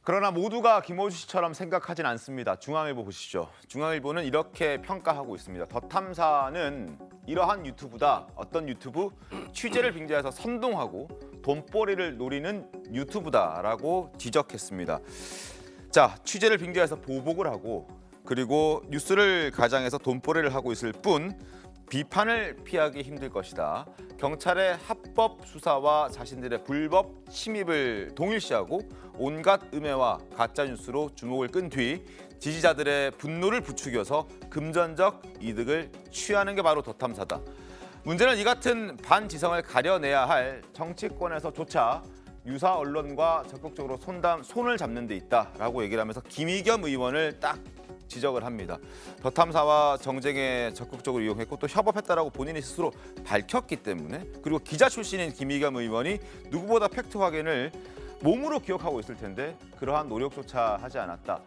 그러나 모두가 김어준 씨처럼 생각하진 않습니다. 중앙일보 보시죠. 중앙일보는 이렇게 평가하고 있습니다. 더 탐사는 이러한 유튜브다. 어떤 유튜브? 취재를 빙자해서 선동하고 돈벌이를 노리는 유튜브다라고 지적했습니다. 자, 취재를 빙자해서 보복을 하고 그리고 뉴스를 가장해서 돈벌이를 하고 있을 뿐 비판을 피하기 힘들 것이다. 경찰의 합법 수사와 자신들의 불법 침입을 동일시하고 온갖 음해와 가짜 뉴스로 주목을 끈 뒤 지지자들의 분노를 부추겨서 금전적 이득을 취하는 게 바로 더 탐사다. 문제는 이 같은 반지성을 가려내야 할 정치권에서조차 유사 언론과 적극적으로 손을 잡는 데 있다라고 얘기를 하면서 김의겸 의원을 딱 지적을 합니다. 더 탐사와 정쟁에 적극적으로 이용했고 또 협업했다라고 본인이 스스로 밝혔기 때문에, 그리고 기자 출신인 김의겸 의원이 누구보다 팩트 확인을 몸으로 기억하고 있을 텐데 그러한 노력조차 하지 않았다.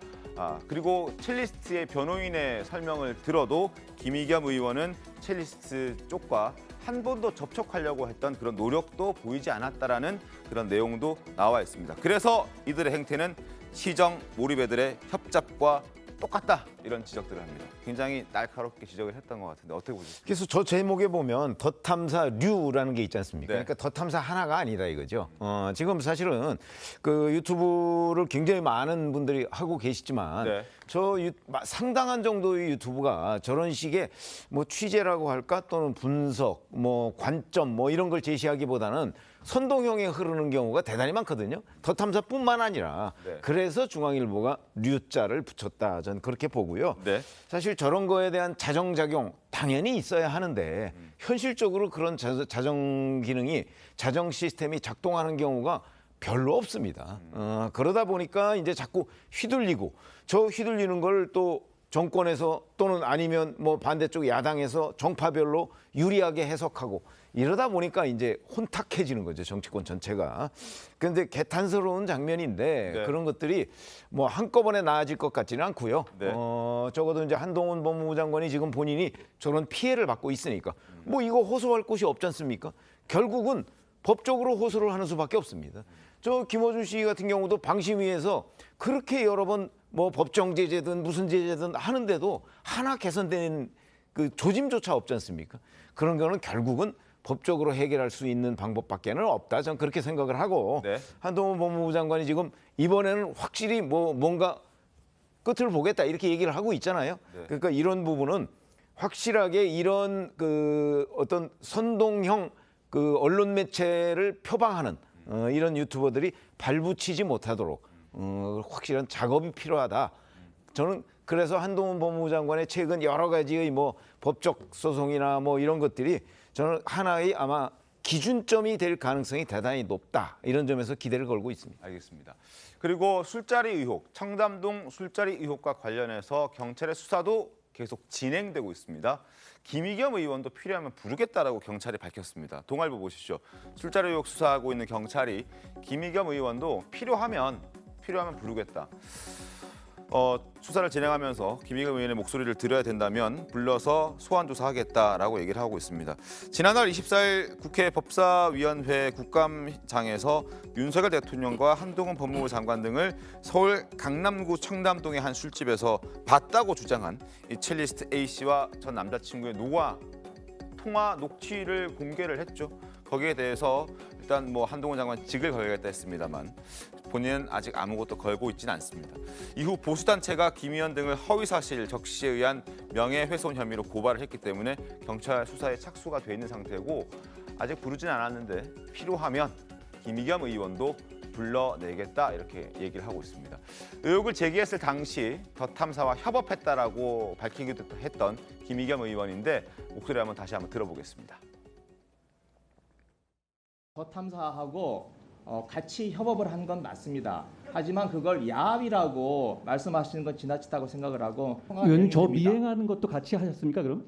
그리고 첼리스트의 변호인의 설명을 들어도 김의겸 의원은 첼리스트 쪽과 한 번도 접촉하려고 했던 그런 노력도 보이지 않았다라는 그런 내용도 나와 있습니다. 그래서 이들의 행태는 시정 몰입애들의 협잡과 똑같다, 이런 지적들을 합니다. 굉장히 날카롭게 지적을 했던 것 같은데 어떻게 보셨어요? 그래서 저 제목에 보면 더 탐사류라는 게 있지 않습니까? 네. 그러니까 더 탐사 하나가 아니다 이거죠. 지금 사실은 그 유튜브를 굉장히 많은 분들이 하고 계시지만 네. 상당한 정도의 유튜브가 저런 식의 뭐 취재라고 할까 또는 분석, 뭐 관점 뭐 이런 걸 제시하기보다는 선동형에 흐르는 경우가 대단히 많거든요. 더 탐사뿐만 아니라 네. 그래서 중앙일보가 류자를 붙였다, 전 그렇게 보고요. 네. 사실 저런 거에 대한 자정작용 당연히 있어야 하는데 현실적으로 그런 자정 기능이, 자정 시스템이 작동하는 경우가 별로 없습니다. 그러다 보니까 이제 자꾸 휘둘리고, 저 휘둘리는 걸 또 정권에서 또는 아니면 뭐 반대쪽 야당에서 정파별로 유리하게 해석하고, 이러다 보니까 이제 혼탁해지는 거죠, 정치권 전체가. 그런데 개탄스러운 장면인데 네. 그런 것들이 뭐 한꺼번에 나아질 것 같지는 않고요. 네. 적어도 이제 한동훈 법무부 장관이 지금 본인이 저런 피해를 받고 있으니까 뭐 이거 호소할 곳이 없지 않습니까? 결국은 법적으로 호소를 하는 수밖에 없습니다. 저 김어준 씨 같은 경우도 방심위에서 그렇게 여러 번 뭐 법정 제재든 무슨 제재든 하는데도 하나 개선된 그 조짐조차 없지 않습니까? 그런 거는 결국은 법적으로 해결할 수 있는 방법밖에는 없다, 저는 그렇게 생각을 하고. 네. 한동훈 법무부 장관이 지금 이번에는 확실히 뭔가 끝을 보겠다 이렇게 얘기를 하고 있잖아요. 네. 그러니까 이런 부분은 확실하게 이런 그 어떤 선동형 그 언론 매체를 표방하는 이런 유튜버들이 발붙이지 못하도록 확실한 작업이 필요하다. 저는 그래서 한동훈 법무부 장관의 최근 여러 가지의 뭐 법적 소송이나 뭐 이런 것들이 저는 하나의 아마 기준점이 될 가능성이 대단히 높다, 이런 점에서 기대를 걸고 있습니다. 알겠습니다. 그리고 술자리 의혹, 청담동 술자리 의혹과 관련해서 경찰의 수사도 계속 진행되고 있습니다. 김의겸 의원도 필요하면 부르겠다라고 경찰이 밝혔습니다. 동아일보 보시죠. 술자리 의혹 수사하고 있는 경찰이 김의겸 의원도 필요하면 부르겠다. 수사를 진행하면서 김의겸 의원의 목소리를 들어야 된다면 불러서 소환 조사하겠다라고 얘기를 하고 있습니다. 지난달 24일 국회 법사위원회 국감장에서 윤석열 대통령과 한동훈 법무부 장관 등을 서울 강남구 청담동의 한 술집에서 봤다고 주장한 이 첼리스트 A 씨와 전 남자친구의 통화 녹취를 공개를 했죠. 거기에 대해서 일단 뭐 한동훈 장관 직을 걸겠다 했습니다만 본인은 아직 아무것도 걸고 있지는 않습니다. 이후 보수단체가 김 의원 등을 허위사실 적시에 의한 명예훼손 혐의로 고발을 했기 때문에 경찰 수사에 착수가 돼 있는 상태고, 아직 부르진 않았는데 필요하면 김의겸 의원도 불러내겠다, 이렇게 얘기를 하고 있습니다. 의혹을 제기했을 당시 더 탐사와 협업했다라고 밝히기도 했던 김의겸 의원인데 목소리 다시 한번 들어보겠습니다. 더 탐사하고 같이 협업을 한 건 맞습니다. 하지만 그걸 야합이라고 말씀하시는 건 지나치다고 생각을 하고. 의원님, 저 미행하는 것도 같이 하셨습니까? 그럼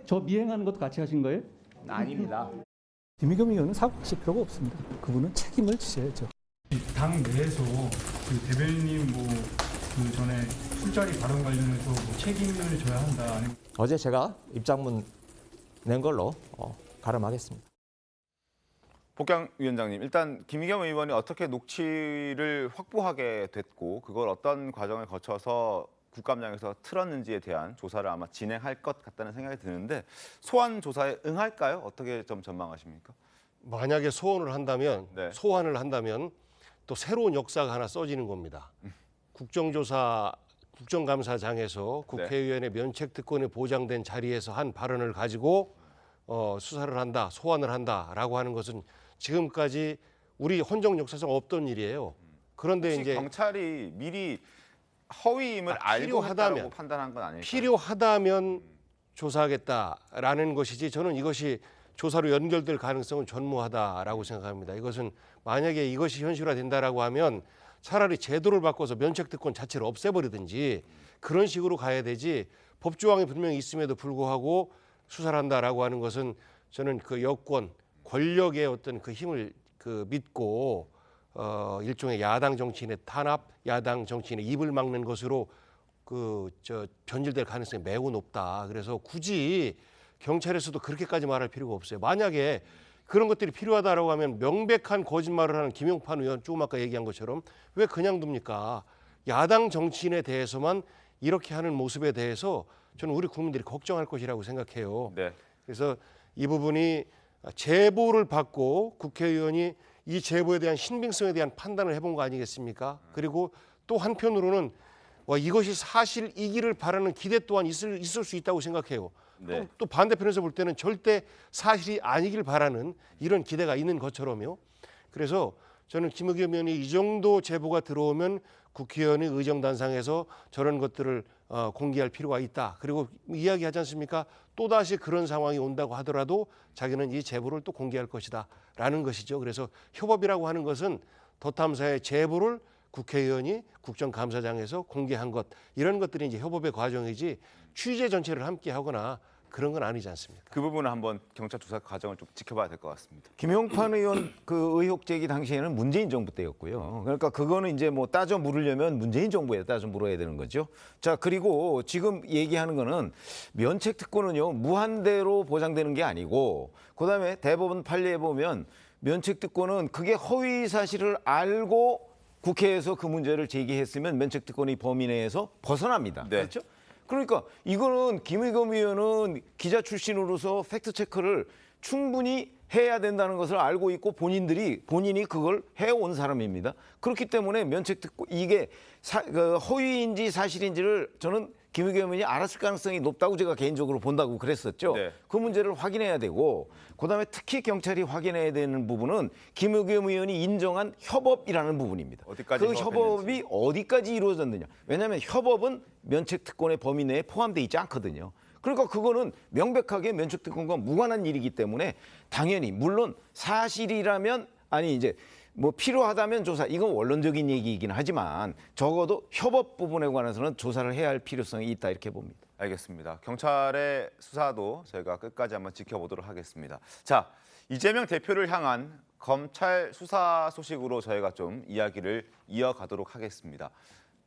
저 미행하는 것도 같이 하신 거예요? 아닙니다. 김의겸 의원은 사과하실 필요가 없습니다. 그분은 책임을 지셔야죠. 당 내에서 그 대변인님 그 전에 술자리 발언 관련해서 책임을 져야 한다, 아니면 어제 제가 입장문 낸 걸로 가름하겠습니다. 복gang 위원장님, 일단 김의겸 의원이 어떻게 녹취를 확보하게 됐고 그걸 어떤 과정을 거쳐서 국감장에서 틀었는지에 대한 조사를 아마 진행할 것 같다는 생각이 드는데 소환 조사에 응할까요? 어떻게 좀 전망하십니까? 만약에 소환을 한다면 네. 또 새로운 역사가 하나 써지는 겁니다. 국정감사장에서 국회의원의 면책특권이 보장된 자리에서 한 발언을 가지고 수사를 한다, 소환을 한다라고 하는 것은 지금까지 우리 헌정 역사상 없던 일이에요. 그런데 이제 경찰이 미리 허위임을 알고 했다고 판단한 건 아닐까요? 필요하다면 조사하겠다라는 것이지 저는 이것이 조사로 연결될 가능성은 전무하다라고 생각합니다. 이것은 만약에 이것이 현실화된다라고 하면 차라리 제도를 바꿔서 면책특권 자체를 없애버리든지 그런 식으로 가야 되지 법조항이 분명히 있음에도 불구하고 수사를 한다라고 하는 것은 저는 그 여권, 권력의 어떤 그 힘을 믿고 일종의 야당 정치인의 탄압, 야당 정치인의 입을 막는 것으로 변질될 가능성이 매우 높다. 그래서 굳이 경찰에서도 그렇게까지 말할 필요가 없어요. 만약에 그런 것들이 필요하다라고 하면 명백한 거짓말을 하는 김용판 의원 조금 아까 얘기한 것처럼 왜 그냥 둡니까? 야당 정치인에 대해서만 이렇게 하는 모습에 대해서 저는 우리 국민들이 걱정할 것이라고 생각해요. 네. 그래서 이 부분이 제보를 받고 국회의원이 이 제보에 대한 신빙성에 대한 판단을 해본 거 아니겠습니까? 그리고 또 한편으로는 이것이 사실이기를 바라는 기대 또한 있을 수 있다고 생각해요. 네. 또 반대편에서 볼 때는 절대 사실이 아니길 바라는 이런 기대가 있는 것처럼요. 그래서 저는 김의겸 의원이 이 정도 제보가 들어오면 국회의원이 의정단상에서 저런 것들을 공개할 필요가 있다. 그리고 이야기하지 않습니까? 또다시 그런 상황이 온다고 하더라도 자기는 이 제보를 또 공개할 것이다 라는 것이죠. 그래서 협업이라고 하는 것은 더 탐사의 제보를 국회의원이 국정감사장에서 공개한 것, 이런 것들이 이제 협업의 과정이지 취재 전체를 함께 하거나 그런 건 아니지 않습니까? 그 부분은 한번 경찰 조사 과정을 좀 지켜봐야 될 것 같습니다. 김용판 의원 그 의혹 제기 당시에는 문재인 정부 때였고요. 그러니까 그거는 이제 뭐 따져 물으려면 문재인 정부에 따져 물어야 되는 거죠. 자, 그리고 지금 얘기하는 거는 면책 특권은요 무한대로 보장되는 게 아니고, 그다음에 대법원 판례에 보면 면책 특권은 그게 허위 사실을 알고 국회에서 그 문제를 제기했으면 면책 특권의 범위 내에서 벗어납니다. 네. 그렇죠? 그러니까 이거는 김의겸 의원은 기자 출신으로서 팩트 체크를 충분히 해야 된다는 것을 알고 있고 본인이 그걸 해온 사람입니다. 그렇기 때문에 면책 특권 이게 허위인지 사실인지를 저는 김의겸 의원이 알았을 가능성이 높다고 제가 개인적으로 본다고 그랬었죠. 네. 그 문제를 확인해야 되고, 그다음에 특히 경찰이 확인해야 되는 부분은 김의겸 의원이 인정한 협업이라는 부분입니다. 어디까지 그 협업이 어디까지 이루어졌느냐. 왜냐하면 협업은 면책특권의 범위 내에 포함되어 있지 않거든요. 그러니까 그거는 명백하게 면책특권과 무관한 일이기 때문에 당연히 물론 사실이라면 뭐 필요하다면 조사, 이건 원론적인 얘기이긴 하지만 적어도 협업 부분에 관해서는 조사를 해야 할 필요성이 있다 이렇게 봅니다. 알겠습니다. 경찰의 수사도 저희가 끝까지 한번 지켜보도록 하겠습니다. 자, 이재명 대표를 향한 검찰 수사 소식으로 저희가 좀 이야기를 이어가도록 하겠습니다.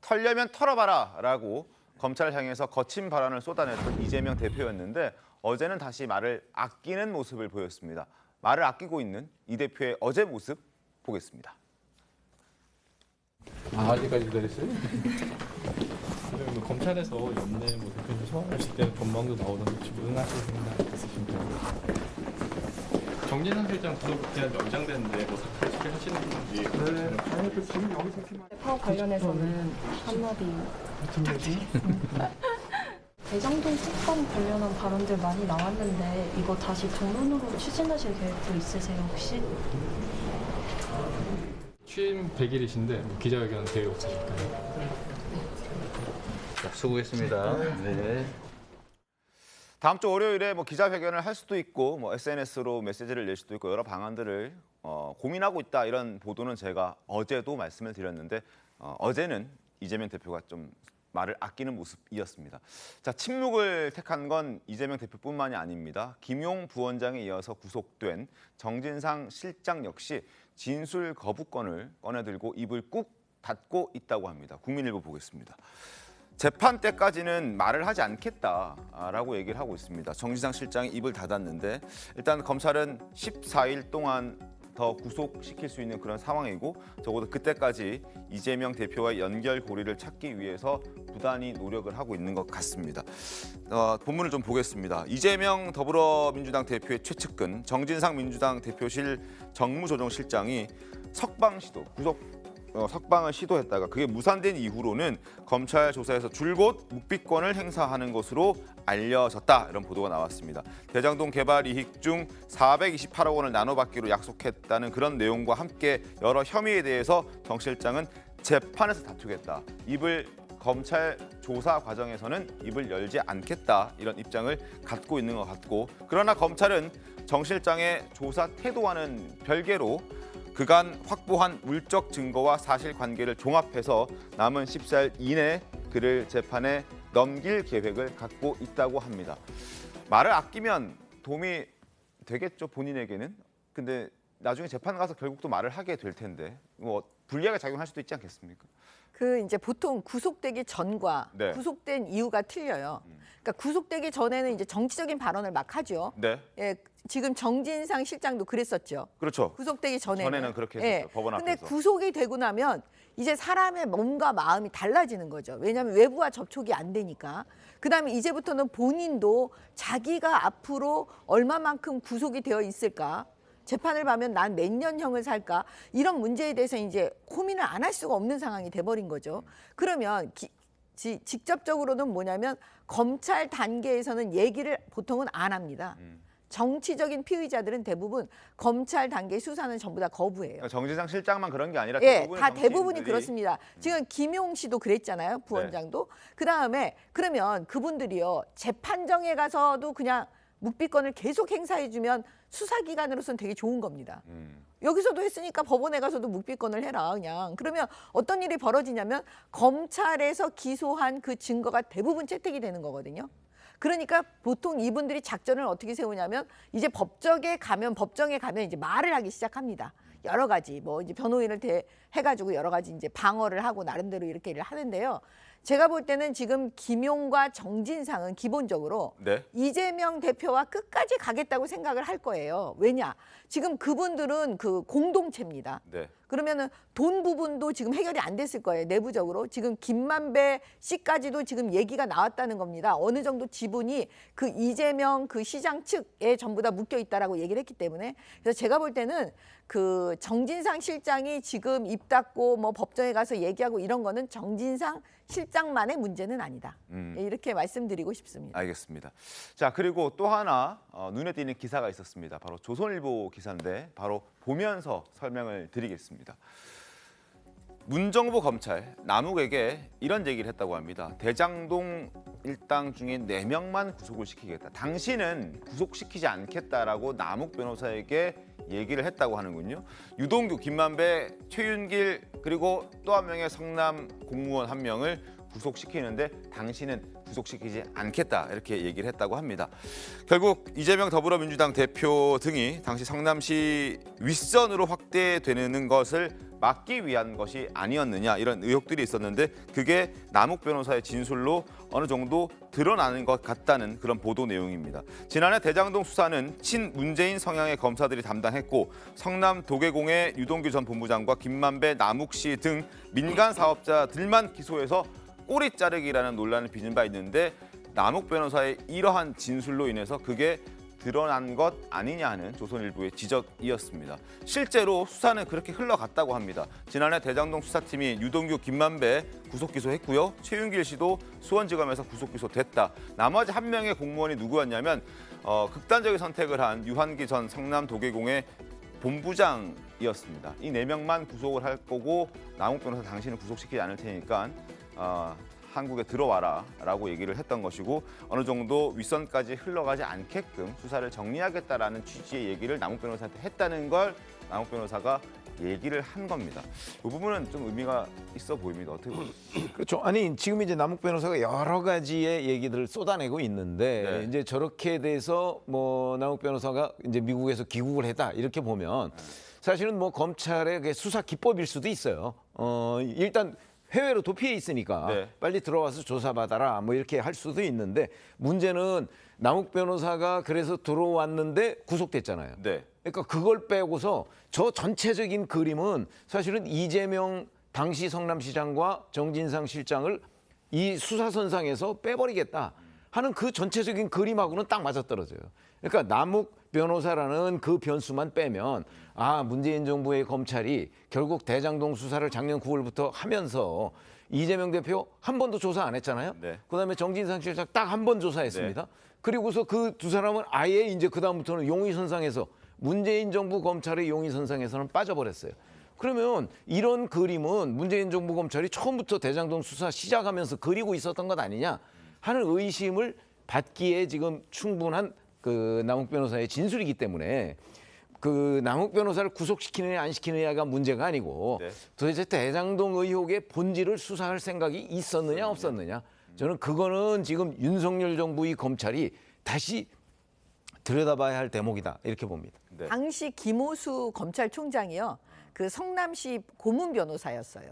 털려면 털어봐라라고 검찰을 향해서 거친 발언을 쏟아냈던 이재명 대표였는데 어제는 다시 말을 아끼는 모습을 보였습니다. 말을 아끼고 있는 이 대표의 어제 모습 보겠습니다. 아직까지 기다렸어요? 검찰에서 연내 대표님 소환하실 때 전망도 나오던데 지금 응하실 생각 있으신가요? 정진상 실장 구속 기한 연장됐는데 뭐 사퇴 처리하시는 건지. 네, 아니 지금 여기서 파업 관련해서는 한마디 부탁드리겠습니다. 대장동 특검 관련한 발언들 많이 나왔는데 이거 다시 당론으로 추진하실 계획도 있으세요 혹시? 취임 100일이신데 기자회견 계획 없으실까요? 수고했습니다. 네. 다음 주 월요일에 뭐 기자회견을 할 수도 있고 뭐 SNS로 메시지를 낼 수도 있고 여러 방안들을 고민하고 있다, 이런 보도는 제가 어제도 말씀을 드렸는데 어제는 이재명 대표가 좀 말을 아끼는 모습이었습니다. 자, 침묵을 택한 건 이재명 대표뿐만이 아닙니다. 김용 부원장에 이어서 구속된 정진상 실장 역시 진술 거부권을 꺼내들고 입을 꾹 닫고 있다고 합니다. 국민일보 보겠습니다. 재판 때까지는 말을 하지 않겠다라고 얘기를 하고 있습니다. 정진상 실장이 입을 닫았는데 일단 검찰은 14일 동안 더 구속시킬 수 있는 그런 상황이고 적어도 그때까지 이재명 대표와의 연결고리를 찾기 위해서 부단히 노력을 하고 있는 것 같습니다. 본문을 좀 보겠습니다. 이재명 더불어민주당 대표의 최측근 정진상 민주당 대표실 정무조정실장이 석방 시도, 석방을 시도했다가 그게 무산된 이후로는 검찰 조사에서 줄곧 묵비권을 행사하는 것으로 알려졌다, 이런 보도가 나왔습니다. 대장동 개발 이익 중 428억 원을 나눠받기로 약속했다는 그런 내용과 함께 여러 혐의에 대해서 정 실장은 재판에서 다투겠다, 입을 검찰 조사 과정에서는 입을 열지 않겠다 이런 입장을 갖고 있는 것 같고, 그러나 검찰은 정 실장의 조사 태도와는 별개로 그간 확보한 물적 증거와 사실관계를 종합해서 남은 14일 이내 그를 재판에 넘길 계획을 갖고 있다고 합니다. 말을 아끼면 도움이 되겠죠, 본인에게는. 근데 나중에 재판 가서 결국 또 말을 하게 될 텐데 뭐 불리하게 작용할 수도 있지 않겠습니까? 그 이제 보통 구속되기 전과 네. 구속된 이유가 틀려요. 그러니까 구속되기 전에는 이제 정치적인 발언을 막 하죠. 네. 예, 지금 정진상 실장도 그랬었죠. 그렇죠. 구속되기 전에는 그렇게 했었어요. 법원 근데 앞에서. 구속이 되고 나면 이제 사람의 몸과 마음이 달라지는 거죠. 왜냐하면 외부와 접촉이 안 되니까. 그다음에 이제부터는 본인도 자기가 앞으로 얼마만큼 구속이 되어 있을까, 재판을 봐면 난 몇 년형을 살까, 이런 문제에 대해서 이제 고민을 안 할 수가 없는 상황이 돼버린 거죠. 그러면 직접적으로는 뭐냐면 검찰 단계에서는 얘기를 보통은 안 합니다. 정치적인 피의자들은 대부분 검찰 단계 수사는 전부 다 거부해요. 그러니까 정진상 실장만 그런 게 아니라 예, 대부분의 다 대부분이 정치인들이 그렇습니다. 지금 김용 씨도 그랬잖아요, 부원장도. 그다음에 그러면 그분들이요, 재판정에 가서도 그냥 묵비권을 계속 행사해주면 수사기관으로서는 되게 좋은 겁니다. 여기서도 했으니까 법원에 가서도 묵비권을 해라, 그냥. 그러면 어떤 일이 벌어지냐면 검찰에서 기소한 그 증거가 대부분 채택이 되는 거거든요. 그러니까 보통 이분들이 작전을 어떻게 세우냐면 이제 법정에 가면 이제 말을 하기 시작합니다. 여러 가지 뭐 이제 변호인을 해가지고 여러 가지 이제 방어를 하고 나름대로 이렇게 일을 하는데요. 제가 볼 때는 지금 김용과 정진상은 기본적으로 네. 이재명 대표와 끝까지 가겠다고 생각을 할 거예요. 왜냐? 지금 그분들은 그 공동체입니다. 네. 그러면은 돈 부분도 지금 해결이 안 됐을 거예요. 내부적으로. 지금 김만배 씨까지도 지금 얘기가 나왔다는 겁니다. 어느 정도 지분이 그 이재명 그 시장 측에 전부 다 묶여 있다라고 얘기를 했기 때문에. 그래서 제가 볼 때는 그 정진상 실장이 지금 입 닫고 뭐 법정에 가서 얘기하고 이런 거는 정진상 실장만의 문제는 아니다. 이렇게 말씀드리고 싶습니다. 알겠습니다. 자, 그리고 또 하나 눈에 띄는 기사가 있었습니다. 바로 조선일보 기사인데 바로 보면서 설명을 드리겠습니다. 문정부 검찰 남욱에게 이런 얘기를 했다고 합니다. 대장동 일당 중인 4명만 구속을 시키겠다. 당신은 구속시키지 않겠다라고 남욱 변호사에게 얘기를 했다고 하는군요. 유동규, 김만배, 최윤길 그리고 또 한 명의 성남 공무원 1명을 구속시키는데 당신은 구속시키지 않겠다 이렇게 얘기를 했다고 합니다. 결국 이재명 더불어민주당 대표 등이 당시 성남시 윗선으로 확대되는 것을 막기 위한 것이 아니었느냐 이런 의혹들이 있었는데 그게 남욱 변호사의 진술로 어느 정도 드러나는 것 같다는 그런 보도 내용입니다. 지난해 대장동 수사는 친문재인 성향의 검사들이 담당했고 성남 도계공의 유동규 전 본부장과 김만배, 남욱 씨 등 민간 사업자들만 기소해서 꼬리 자르기라는 논란을 빚은 바 있는데 남욱 변호사의 이러한 진술로 인해서 그게 드러난 것 아니냐 하는 조선일보의 지적이었습니다. 실제로 수사는 그렇게 흘러갔다고 합니다. 지난해 대장동 수사팀이 유동규, 김만배 구속 기소했고요. 최윤길 씨도 수원지검에서 구속 기소됐다. 나머지 1명의 공무원이 누구였냐면 극단적인 선택을 한 유한기 전 성남도계공의 본부장이었습니다. 이 4명만 구속을 할 거고 남욱 변호사 당신은 구속시키지 않을 테니까 한국에 들어와라라고 얘기를 했던 것이고 어느 정도 윗선까지 흘러가지 않게끔 수사를 정리하겠다라는 취지의 얘기를 남욱 변호사한테 했다는 걸 남욱 변호사가 얘기를 한 겁니다. 이 부분은 좀 의미가 있어 보입니다. 어떻게 보세요? 그렇죠. 아니 지금 이제 남욱 변호사가 여러 가지의 얘기들을 쏟아내고 있는데 네. 이제 저렇게 돼서 뭐 남욱 변호사가 이제 미국에서 귀국을 했다 이렇게 보면 사실은 뭐 검찰의 수사 기법일 수도 있어요. 일단 해외로 도피해 있으니까 네. 빨리 들어와서 조사받아라 뭐 이렇게 할 수도 있는데 문제는 남욱 변호사가 그래서 들어왔는데 구속됐잖아요. 네. 그러니까 그걸 빼고서 저 전체적인 그림은 사실은 이재명 당시 성남시장과 정진상 실장을 이 수사선상에서 빼버리겠다 하는 그 전체적인 그림하고는 딱 맞아떨어져요. 그러니까 남욱 변호사라는 그 변수만 빼면 문재인 정부의 검찰이 결국 대장동 수사를 작년 9월부터 하면서 이재명 대표 한 번도 조사 안 했잖아요. 네. 그다음에 정진상 실장 딱 한 번 조사했습니다. 그리고서 그 두 사람은 아예 이제 그다음부터는 용의선상에서 문재인 정부 검찰의 용의선상에서는 빠져버렸어요. 그러면 이런 그림은 문재인 정부 검찰이 처음부터 대장동 수사 시작하면서 그리고 있었던 것 아니냐 하는 의심을 받기에 지금 충분한 그 남욱 변호사의 진술이기 때문에 그 남욱 변호사를 구속시키느냐 안 시키느냐가 문제가 아니고 도대체 대장동 의혹의 본질을 수사할 생각이 있었느냐 없었느냐 저는 그거는 지금 윤석열 정부의 검찰이 다시 들여다봐야 할 대목이다 이렇게 봅니다. 당시 김호수 검찰총장이요. 그 성남시 고문 변호사였어요.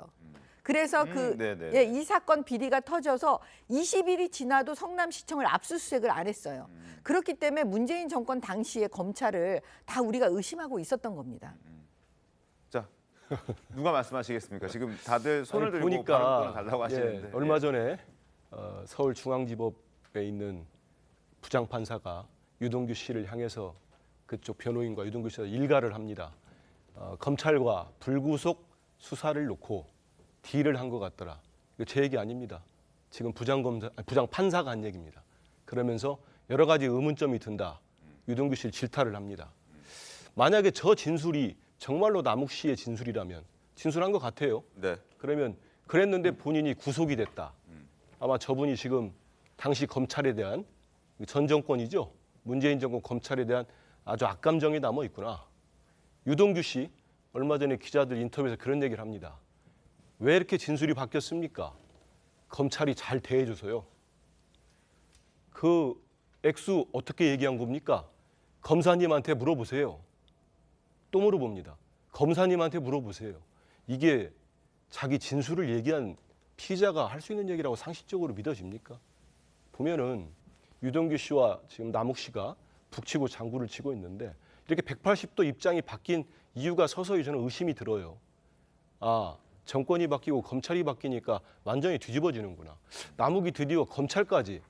그래서 이 사건 비리가 터져서 20일이 지나도 성남시청을 압수수색을 안 했어요. 그렇기 때문에 문재인 정권 당시의 검찰을 다 우리가 의심하고 있었던 겁니다. 자, 누가 말씀하시겠습니까? 지금 다들 손을 아니, 들고 보니까 발언권을 달라고 하시는데. 얼마 전에 서울중앙지법에 있는 부장판사가 유동규 씨를 향해서 그쪽 변호인과 유동규 씨가 일가를 합니다. 검찰과 불구속 수사를 놓고 딜을 한 것 같더라. 이거 제 얘기 아닙니다. 지금 부장판사가 한 얘기입니다. 그러면서 여러 가지 의문점이 든다. 유동규 씨를 질타를 합니다. 만약에 저 진술이 정말로 남욱 씨의 진술이라면 진술한 것 같아요. 그러면 그랬는데 본인이 구속이 됐다. 아마 저분이 지금 당시 검찰에 대한 전 정권이죠. 문재인 정권 검찰에 대한 아주 악감정이 남아 있구나. 유동규 씨 얼마 전에 기자들 인터뷰에서 그런 얘기를 합니다. 왜 이렇게 진술이 바뀌었습니까? 검찰이 잘 대해줘서요. 그 액수 어떻게 얘기한 겁니까? 검사님한테 물어보세요. 또 물어봅니다. 검사님한테 물어보세요. 이게 자기 진술을 얘기한 피의자가 할 수 있는 얘기라고 상식적으로 믿어집니까? 보면은 유동규 씨와 지금 남욱 씨가 북치고 장구를 치고 있는데 이렇게 180도 입장이 바뀐 이유가 서서히 저는 의심이 들어요. 아, 정권이 바뀌고 검찰이 바뀌니까 완전히 뒤집어지는구나. 남욱이 드디어 검찰까지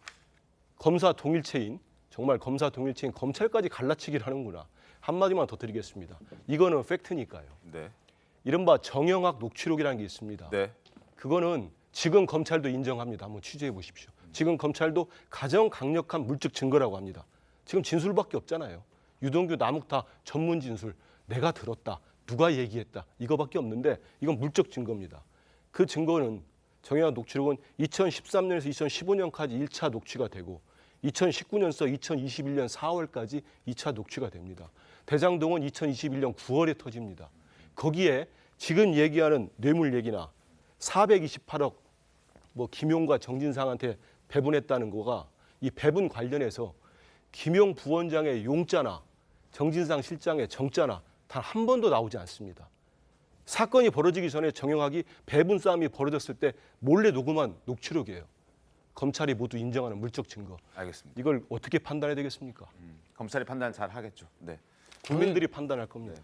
검사 동일체인 정말 검사 동일체인 검찰까지 갈라치기를 하는구나. 한마디만 더 드리겠습니다. 이거는 팩트니까요. 이른바 정영학 녹취록이라는 게 있습니다. 그거는 지금 검찰도 인정합니다. 한번 취재해 보십시오. 지금 검찰도 가장 강력한 물적 증거라고 합니다. 지금 진술밖에 없잖아요. 유동규, 남욱 다 전문 진술. 내가 들었다. 누가 얘기했다. 이거밖에 없는데 이건 물적 증거입니다. 그 증거는 정영학 녹취록은 2013년에서 2015년까지 1차 녹취가 되고 2019년서 2021년 4월까지 2차 녹취가 됩니다. 대장동은 2021년 9월에 터집니다. 거기에 지금 얘기하는 뇌물 얘기나 428억 뭐 김용과 정진상한테 배분했다는 거가 이 배분 관련해서 김용 부원장의 용자나 정진상 실장의 정자나 단 한 번도 나오지 않습니다. 사건이 벌어지기 전에 정영학이 배분 싸움이 벌어졌을 때 몰래 녹음한 녹취록이에요. 검찰이 모두 인정하는 물적 증거. 알겠습니다. 이걸 어떻게 판단해야 되겠습니까? 검찰이 판단 잘 하겠죠. 국민들이 판단할 겁니다.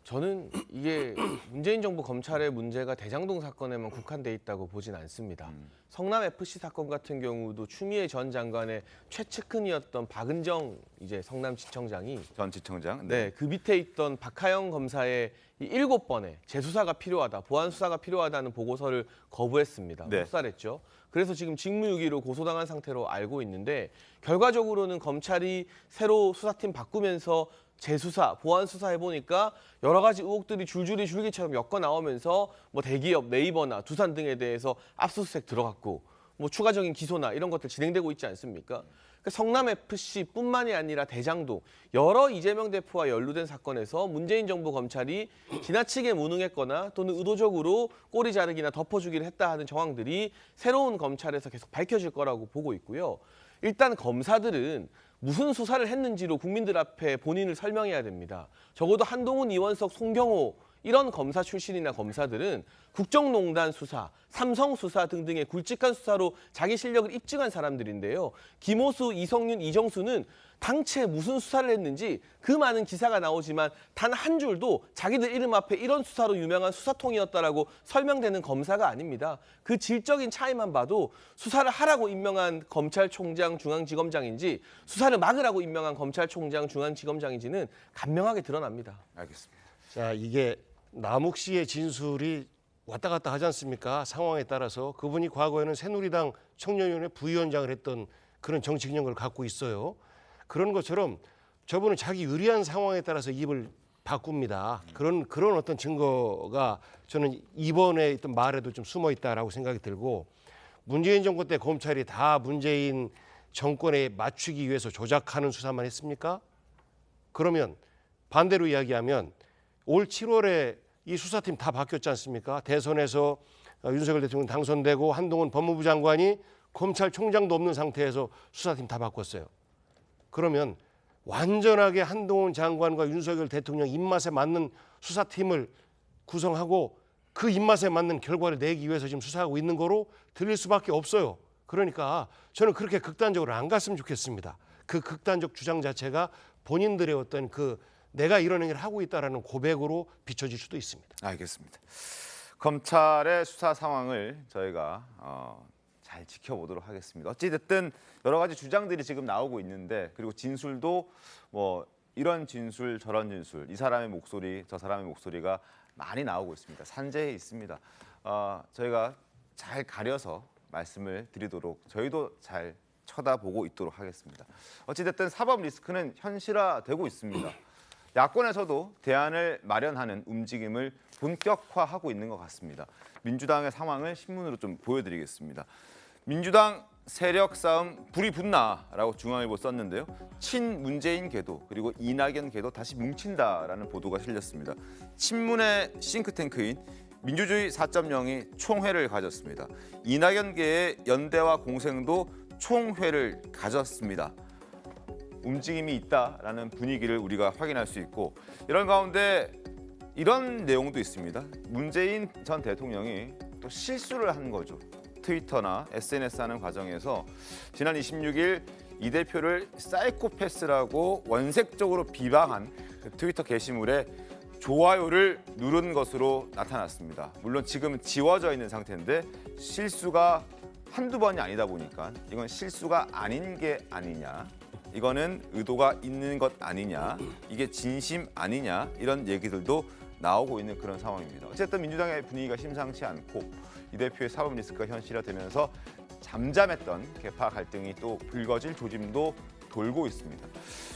저는 이게 문재인 정부 검찰의 문제가 대장동 사건에만 국한돼 있다고 보진 않습니다. 성남 FC 사건 같은 경우도 추미애 전 장관의 최측근이었던 박은정 이제 성남지청장이 전 지청장 그 밑에 있던 박하영 검사의 이 7번의 재수사가 필요하다, 보안 수사가 필요하다는 보고서를 거부했습니다. 묵살했죠. 그래서 지금 직무유기로 고소당한 상태로 알고 있는데 결과적으로는 검찰이 새로 수사팀 바꾸면서 재수사, 보안 수사 해보니까 여러 가지 의혹들이 줄줄이 줄기처럼 엮어 나오면서 뭐 대기업 네이버나 두산 등에 대해서 압수수색 들어갔고 뭐 추가적인 기소나 이런 것들 진행되고 있지 않습니까? 그러니까 성남FC뿐만이 아니라 대장동 여러 이재명 대표와 연루된 사건에서 문재인 정부 검찰이 지나치게 무능했거나 또는 의도적으로 꼬리 자르기나 덮어주기를 했다 하는 정황들이 새로운 검찰에서 계속 밝혀질 거라고 보고 있고요. 일단 검사들은 무슨 수사를 했는지로 국민들 앞에 본인을 설명해야 됩니다. 적어도 한동훈, 이원석, 송경호 이런 검사 출신이나 검사들은 국정농단 수사, 삼성 수사 등등의 굵직한 수사로 자기 실력을 입증한 사람들인데요. 김호수, 이성윤, 이정수는 당최 무슨 수사를 했는지 그 많은 기사가 나오지만 단 한 줄도 자기들 이름 앞에 이런 수사로 유명한 수사통이었다라고 설명되는 검사가 아닙니다. 그 질적인 차이만 봐도 수사를 하라고 임명한 검찰총장, 중앙지검장인지 수사를 막으라고 임명한 검찰총장, 중앙지검장인지는 간명하게 드러납니다. 알겠습니다. 자, 이게 남욱 씨의 진술이 왔다 갔다 하지 않습니까? 상황에 따라서 그분이 과거에는 새누리당 청년위원회 부위원장을 했던 그런 정치 경력을 갖고 있어요. 그런 것처럼 저분은 자기 유리한 상황에 따라서 입을 바꿉니다. 그런 어떤 증거가 저는 이번에 어떤 말에도 좀 숨어 있다라고 생각이 들고, 문재인 정권 때 검찰이 다 문재인 정권에 맞추기 위해서 조작하는 수사만 했습니까? 그러면 반대로 이야기하면 올 7월에 이 수사팀 다 바뀌었지 않습니까? 대선에서 윤석열 대통령 당선되고 한동훈 법무부 장관이 검찰총장도 없는 상태에서 수사팀 다 바꿨어요. 그러면 완전하게 한동훈 장관과 윤석열 대통령 입맛에 맞는 수사팀을 구성하고 그 입맛에 맞는 결과를 내기 위해서 지금 수사하고 있는 거로 들릴 수밖에 없어요. 그러니까 저는 그렇게 극단적으로 안 갔으면 좋겠습니다. 그 극단적 주장 자체가 본인들의 어떤 그 내가 이런 행위를 하고 있다라는 고백으로 비춰질 수도 있습니다. 알겠습니다. 검찰의 수사 상황을 저희가 잘 지켜보도록 하겠습니다. 어찌됐든 여러 가지 주장들이 지금 나오고 있는데, 그리고 진술도 뭐 이런 진술 저런 진술, 이 사람의 목소리 저 사람의 목소리가 많이 나오고 있습니다. 산재해 있습니다. 저희가 잘 가려서 말씀을 드리도록 저희도 잘 쳐다보고 있도록 하겠습니다. 어찌됐든 사법 리스크는 현실화되고 있습니다. 야권에서도 대안을 마련하는 움직임을 본격화하고 있는 것 같습니다. 민주당의 상황을 신문으로 좀 보여드리겠습니다. 민주당 세력 싸움 불이 붙나라고 중앙일보 썼는데요. 친문재인 궤도 그리고 이낙연 궤도 다시 뭉친다라는 보도가 실렸습니다. 친문의 싱크탱크인 민주주의 4.0이 총회를 가졌습니다. 이낙연계의 연대와 공생도 총회를 가졌습니다. 움직임이 있다라는 분위기를 우리가 확인할 수 있고, 이런 가운데 이런 내용도 있습니다. 문재인 전 대통령이 또 실수를 한 거죠. 트위터나 SNS 하는 과정에서 지난 26일 이 대표를 사이코패스라고 원색적으로 비방한 그 트위터 게시물에 좋아요를 누른 것으로 나타났습니다. 물론 지금 지워져 있는 상태인데 실수가 한두 번이 아니다 보니까 이건 실수가 아닌 게 아니냐, 이거는 의도가 있는 것 아니냐, 이게 진심 아니냐, 이런 얘기들도 나오고 있는 그런 상황입니다. 어쨌든 민주당의 분위기가 심상치 않고 이 대표의 사법 리스크가 현실화되면서 잠잠했던 계파 갈등이 또 불거질 조짐도 돌고 있습니다.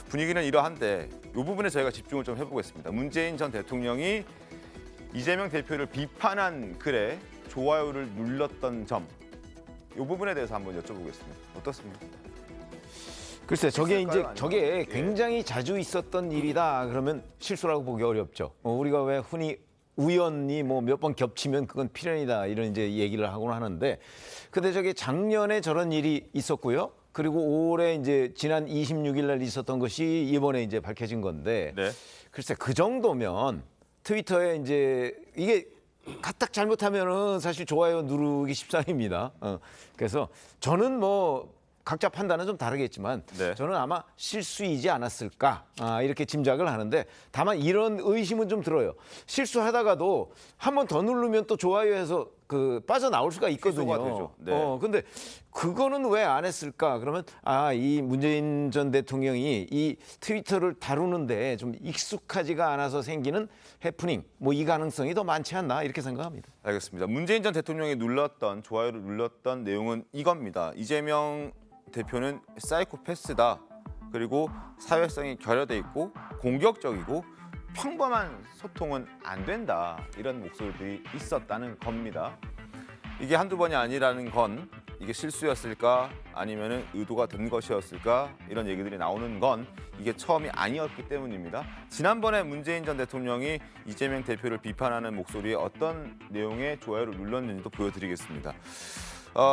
분위기는 이러한데 이 부분에 저희가 집중을 좀 해보겠습니다. 문재인 전 대통령이 이재명 대표를 비판한 글에 좋아요를 눌렀던 점, 이 부분에 대해서 한번 여쭤보겠습니다. 어떻습니까? 글쎄, 저게 이제 아니면? 저게 굉장히 자주 있었던 일이다 그러면 실수라고 보기 어렵죠. 우리가 왜 흔히 우연히 뭐 몇 번 겹치면 그건 필연이다 이런 이제 얘기를 하곤 하는데, 근데 저게 작년에 저런 일이 있었고요. 그리고 올해 이제 지난 26일 날 있었던 것이 이번에 이제 밝혀진 건데, 네. 글쎄 그 정도면 트위터에 이제 이게 까딱 잘못하면은 사실 좋아요 누르기 십상입니다. 그래서 저는 뭐 각자 판단은 좀 다르겠지만 저는 아마 실수이지 않았을까 이렇게 짐작을 하는데, 다만 이런 의심은 좀 들어요. 실수하다가도 한 번 더 누르면 또 좋아요해서 그 빠져나올 수가 있거든요. 취소가 되죠. 네. 근데 그거는 왜 안 했을까? 그러면 이 문재인 전 대통령이 이 트위터를 다루는데 좀 익숙하지가 않아서 생기는 해프닝, 뭐 이 가능성이 더 많지 않나 이렇게 생각합니다. 알겠습니다. 문재인 전 대통령이 눌렀던 좋아요를 눌렀던 내용은 이겁니다. 이재명 대표는 사이코패스다. 그리고 사회성이 결여돼 있고 공격적이고 평범한 소통은 안 된다. 이런 목소리들이 있었다는 겁니다. 이게 한두 번이 아니라는 건 이게 실수였을까 아니면은 의도가 된 것이었을까, 이런 얘기들이 나오는 건 이게 처음이 아니었기 때문입니다. 지난번에 문재인 전 대통령이 이재명 대표를 비판하는 목소리에 어떤 내용의 좋아요를 눌렀는지도 보여드리겠습니다.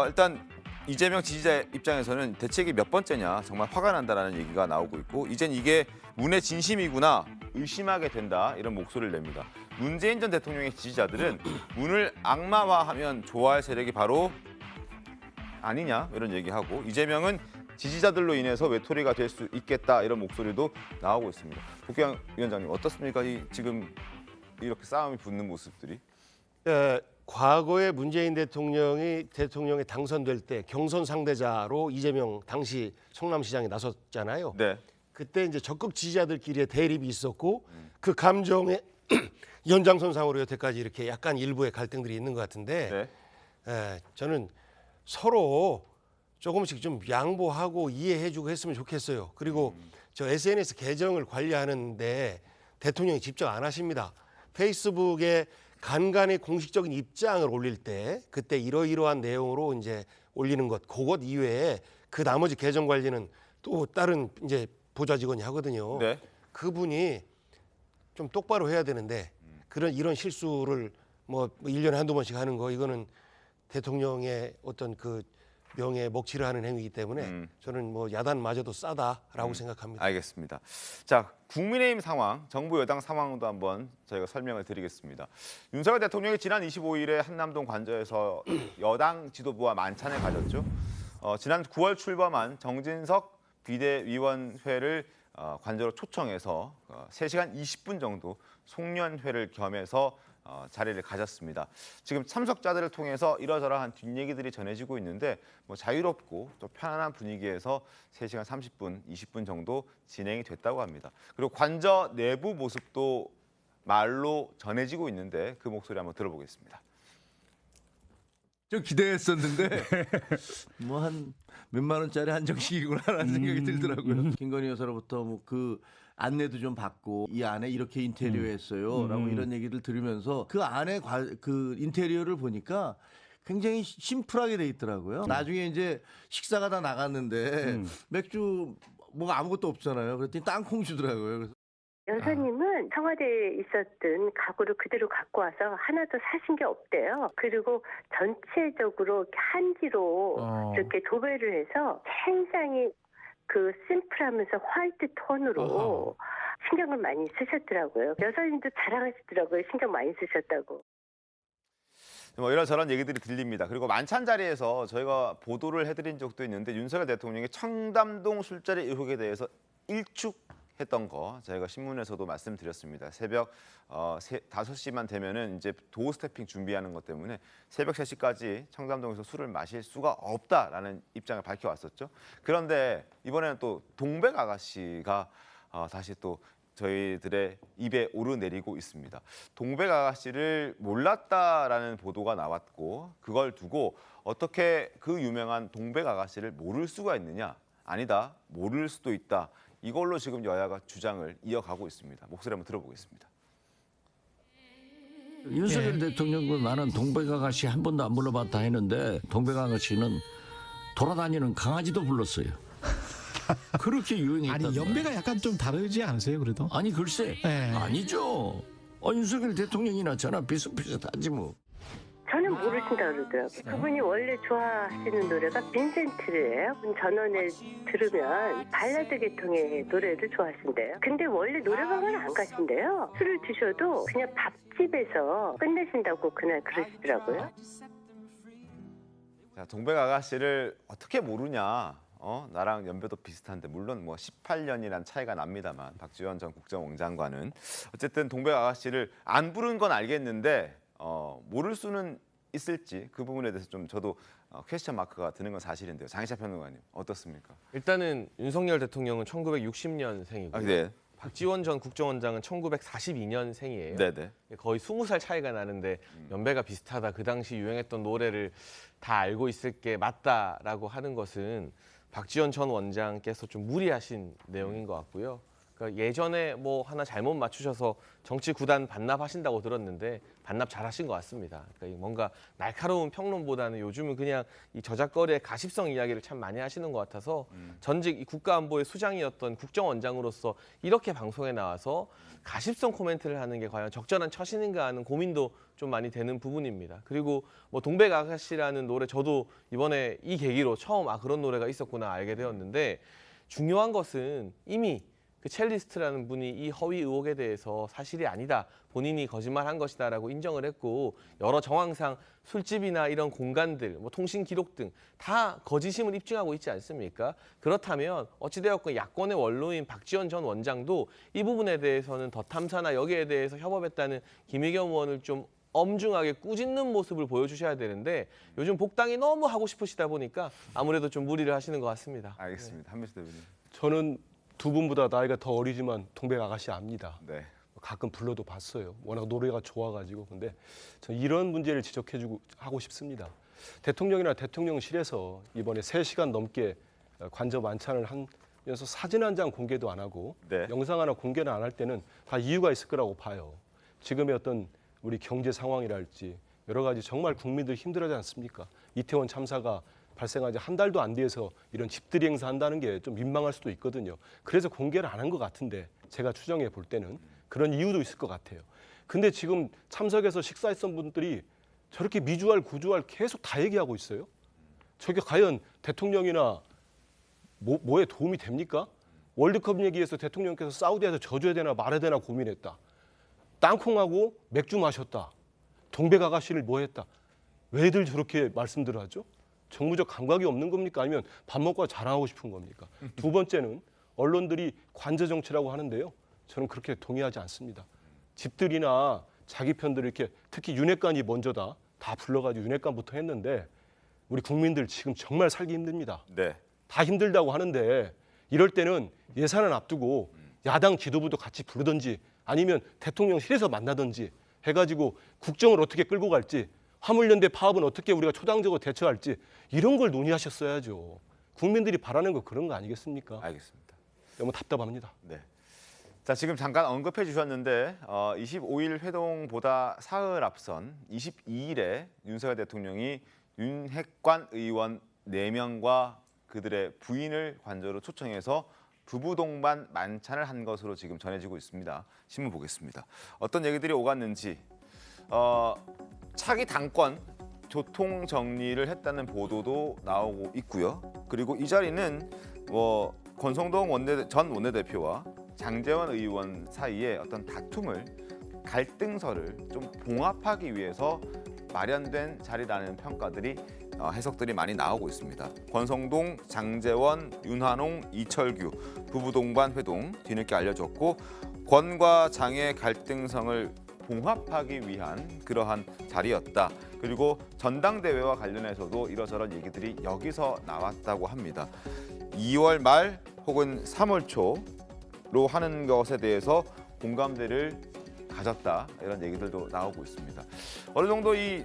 일단 이재명 지지자 입장에서는 대책이 몇 번째냐, 정말 화가 난다라는 얘기가 나오고 있고, 이젠 이게 문의 진심이구나 의심하게 된다, 이런 목소리를 냅니다. 문재인 전 대통령의 지지자들은 문을 악마화하면 좋아할 세력이 바로 아니냐, 이런 얘기하고, 이재명은 지지자들로 인해서 외톨이가 될 수 있겠다, 이런 목소리도 나오고 있습니다. 복귀환 위원장님 어떻습니까? 지금 이렇게 싸움이 붙는 모습들이. 과거에 문재인 대통령이 당선될 때 경선 상대자로 이재명 당시 성남시장이 나섰잖아요. 네. 그때 이제 적극 지지자들끼리의 대립이 있었고 그 감정의 연장선상으로 여태까지 이렇게 약간 일부의 갈등들이 있는 것 같은데, 저는 서로 조금씩 좀 양보하고 이해해주고 했으면 좋겠어요. 그리고 저 SNS 계정을 관리하는데 대통령이 직접 안 하십니다. 페이스북에 간간히 공식적인 입장을 올릴 때 그때 이러이러한 내용으로 이제 올리는 것, 그것 이외에 그 나머지 계정 관리는 또 다른 이제 보좌 직원이 하거든요. 네. 그분이 좀 똑바로 해야 되는데 이런 실수를 뭐 1년에 한두 번씩 하는 거 이거는 대통령의 어떤 그 명예에 먹칠을 하는 행위이기 때문에 저는 뭐 야단마저도 싸다라고 생각합니다. 알겠습니다. 자, 국민의힘 상황, 정부 여당 상황도 한번 저희가 설명을 드리겠습니다. 윤석열 대통령이 지난 25일에 한남동 관저에서 여당 지도부와 만찬을 가졌죠. 지난 9월 출범한 정진석 비대위원회를 관저로 초청해서 3시간 20분 정도 송년회를 겸해서 자리를 가졌습니다. 지금 참석자들을 통해서 이러저러한 뒷얘기들이 전해지고 있는데 뭐 자유롭고 또 편안한 분위기에서 3시간 30분, 20분 정도 진행이 됐다고 합니다. 그리고 관저 내부 모습도 말로 전해지고 있는데 그 목소리 한번 들어보겠습니다. 좀 기대했었는데 뭐 한 몇만 원짜리 한정식이구나라는 생각이 들더라고요. 김건희 여사로부터 뭐 그 안내도 좀 받고 이 안에 이렇게 인테리어했어요라고 이런 얘기를 들으면서 그 안에 그 인테리어를 보니까 굉장히 심플하게 돼 있더라고요. 나중에 이제 식사가 다 나갔는데 맥주 뭐가 아무것도 없잖아요. 그랬더니 땅콩 주더라고요. 그래서 여사님은 청와대에 있었던 가구를 그대로 갖고 와서 하나도 사신 게 없대요. 그리고 전체적으로 한지로 이렇게 도배를 해서 굉장히 그 심플하면서 화이트 톤으로 신경을 많이 쓰셨더라고요. 여사님도 자랑하시더라고요. 신경 많이 쓰셨다고. 뭐 이런저런 얘기들이 들립니다. 그리고 만찬 자리에서 저희가 보도를 해드린 적도 있는데 윤석열 대통령이 청담동 술자리 의혹에 대해서 일축했던 거 저희가 신문에서도 말씀드렸습니다. 새벽 5시만 되면은 이제 도어 스태핑 준비하는 것 때문에 새벽 3시까지 청담동에서 술을 마실 수가 없다라는 입장을 밝혀왔었죠. 그런데 이번에는 또 동백 아가씨가 다시 또 저희들의 입에 오르내리고 있습니다. 동백 아가씨를 몰랐다라는 보도가 나왔고 그걸 두고 어떻게 그 유명한 동백 아가씨를 모를 수가 있느냐? 아니다, 모를 수도 있다. 이걸로 지금 여야가 주장을 이어가고 있습니다. 목소리 한번 들어보겠습니다. 윤석열 대통령도 나는 동백 아가씨 한 번도 안 불러봤다 했는데 동백 아가씨는 돌아다니는 강아지도 불렀어요. 그렇게 유행했다. 아니 연배가 약간 좀 다르지 않으세요, 그래도? 아니 글쎄, 아니죠. 윤석열 대통령이나 저나 비슷비슷하지 뭐. 저는 모르신다 그러더라고요. 그분이 원래 좋아하시는 노래가 빈센트예요. 전원에 들으면 발라드 계통의 노래를 좋아하신대요. 근데 원래 노래방은 안 가신대요. 술을 드셔도 그냥 밥집에서 끝내신다고 그날 그러시더라고요. 자, 동백 아가씨를 어떻게 모르냐? 나랑 연배도 비슷한데 물론 뭐 18년이란 차이가 납니다만 박지원 전 국정원장관은 어쨌든 동백 아가씨를 안 부른 건 알겠는데 모를 수는 있을지 그 부분에 대해서 좀 저도 퀘스천 마크가 드는 건 사실인데요. 장희찬 평론가님 어떻습니까? 일단은 윤석열 대통령은 1960년생이고요. 네. 박지원 전 국정원장은 1942년생이에요. 네네. 거의 20살 차이가 나는데 연배가 비슷하다. 그 당시 유행했던 노래를 다 알고 있을 게 맞다라고 하는 것은 박지원 전 원장께서 좀 무리하신 내용인 것 같고요. 그러니까 예전에 뭐 하나 잘못 맞추셔서 정치 구단 반납하신다고 들었는데 반납 잘하신 것 같습니다. 그러니까 뭔가 날카로운 평론보다는 요즘은 그냥 이 저작거리의 가십성 이야기를 참 많이 하시는 것 같아서 전직 이 국가안보의 수장이었던 국정원장으로서 이렇게 방송에 나와서 가십성 코멘트를 하는 게 과연 적절한 처신인가 하는 고민도 좀 많이 되는 부분입니다. 그리고 뭐 동백 아가씨라는 노래 저도 이번에 이 계기로 처음 그런 노래가 있었구나 알게 되었는데 중요한 것은 이미 그 첼리스트라는 분이 이 허위 의혹에 대해서 사실이 아니다. 본인이 거짓말한 것이다라고 인정을 했고 여러 정황상 술집이나 이런 공간들, 뭐 통신 기록 등 다 거짓임을 입증하고 있지 않습니까? 그렇다면 어찌되었건 야권의 원로인 박지원 전 원장도 이 부분에 대해서는 더 탐사나 여기에 대해서 협업했다는 김의겸 의원을 좀 엄중하게 꾸짖는 모습을 보여주셔야 되는데 요즘 복당이 너무 하고 싶으시다 보니까 아무래도 좀 무리를 하시는 것 같습니다. 알겠습니다. 한민수 대변인. 저는 두 분보다 나이가 더 어리지만 동백 아가씨 압니다. 네. 가끔 불러도 봤어요. 워낙 노래가 좋아가지고. 근데 저 이런 문제를 지적해주고 하고 싶습니다. 대통령이나 대통령실에서 이번에 3시간 넘게 관저 만찬을 한 그래서 사진 한 장 공개도 안 하고 네. 영상 하나 공개는 안 할 때는 다 이유가 있을 거라고 봐요. 지금의 어떤 우리 경제 상황이랄지 여러 가지 정말 국민들 힘들어하지 않습니까? 이태원 참사가 발생한 지 한 달도 안 돼서 이런 집들이 행사한다는 게 좀 민망할 수도 있거든요. 그래서 공개를 안 한 것 같은데 제가 추정해 볼 때는 그런 이유도 있을 것 같아요. 근데 지금 참석해서 식사했던 분들이 저렇게 미주알 고주알 계속 다 얘기하고 있어요. 저게 과연 대통령이나 뭐에 도움이 됩니까? 월드컵 얘기해서 대통령께서 사우디에서 져줘야 되나 말아야 되나 고민했다. 땅콩하고 맥주 마셨다. 동백 아가씨를 뭐 했다. 왜들 저렇게 말씀들을 하죠? 정무적 감각이 없는 겁니까? 아니면 밥 먹고 자랑하고 싶은 겁니까? 두 번째는 언론들이 관저 정치라고 하는데요. 저는 그렇게 동의하지 않습니다. 집들이나 자기 편들을 이렇게 특히 윤핵관이 먼저다. 다 불러가지고 윤핵관부터 했는데 우리 국민들 지금 정말 살기 힘듭니다. 네. 다 힘들다고 하는데 이럴 때는 예산을 앞두고 야당 지도부도 같이 부르든지 아니면 대통령실에서 만나든지 해가지고 국정을 어떻게 끌고 갈지 화물연대 파업은 어떻게 우리가 초당적으로 대처할지 이런 걸 논의하셨어야죠. 국민들이 바라는 거 그런 거 아니겠습니까? 알겠습니다. 너무 답답합니다. 네. 자, 지금 잠깐 언급해 주셨는데 25일 회동보다 사흘 앞선 22일에 윤석열 대통령이 윤핵관 의원 4명과 그들의 부인을 관저로 초청해서 부부 동반 만찬을 한 것으로 지금 전해지고 있습니다. 신문 보겠습니다. 어떤 얘기들이 오갔는지 차기 당권 교통 정리를 했다는 보도도 나오고 있고요. 그리고 이 자리는 권성동 전 원내대표와 장제원 의원 사이에 어떤 다툼을 갈등설을 좀 봉합하기 위해서 마련된 자리라는 평가들이 해석들이 많이 나오고 있습니다. 권성동, 장제원, 윤환홍, 이철규 부부 동반 회동 뒤늦게 알려졌고 권과 장의 갈등성을 봉합하기 위한 그러한 자리였다. 그리고 전당대회와 관련해서도 이러저런 얘기들이 여기서 나왔다고 합니다. 2월 말 혹은 3월 초로 하는 것에 대해서 공감대를 가졌다. 이런 얘기들도 나오고 있습니다. 어느 정도 이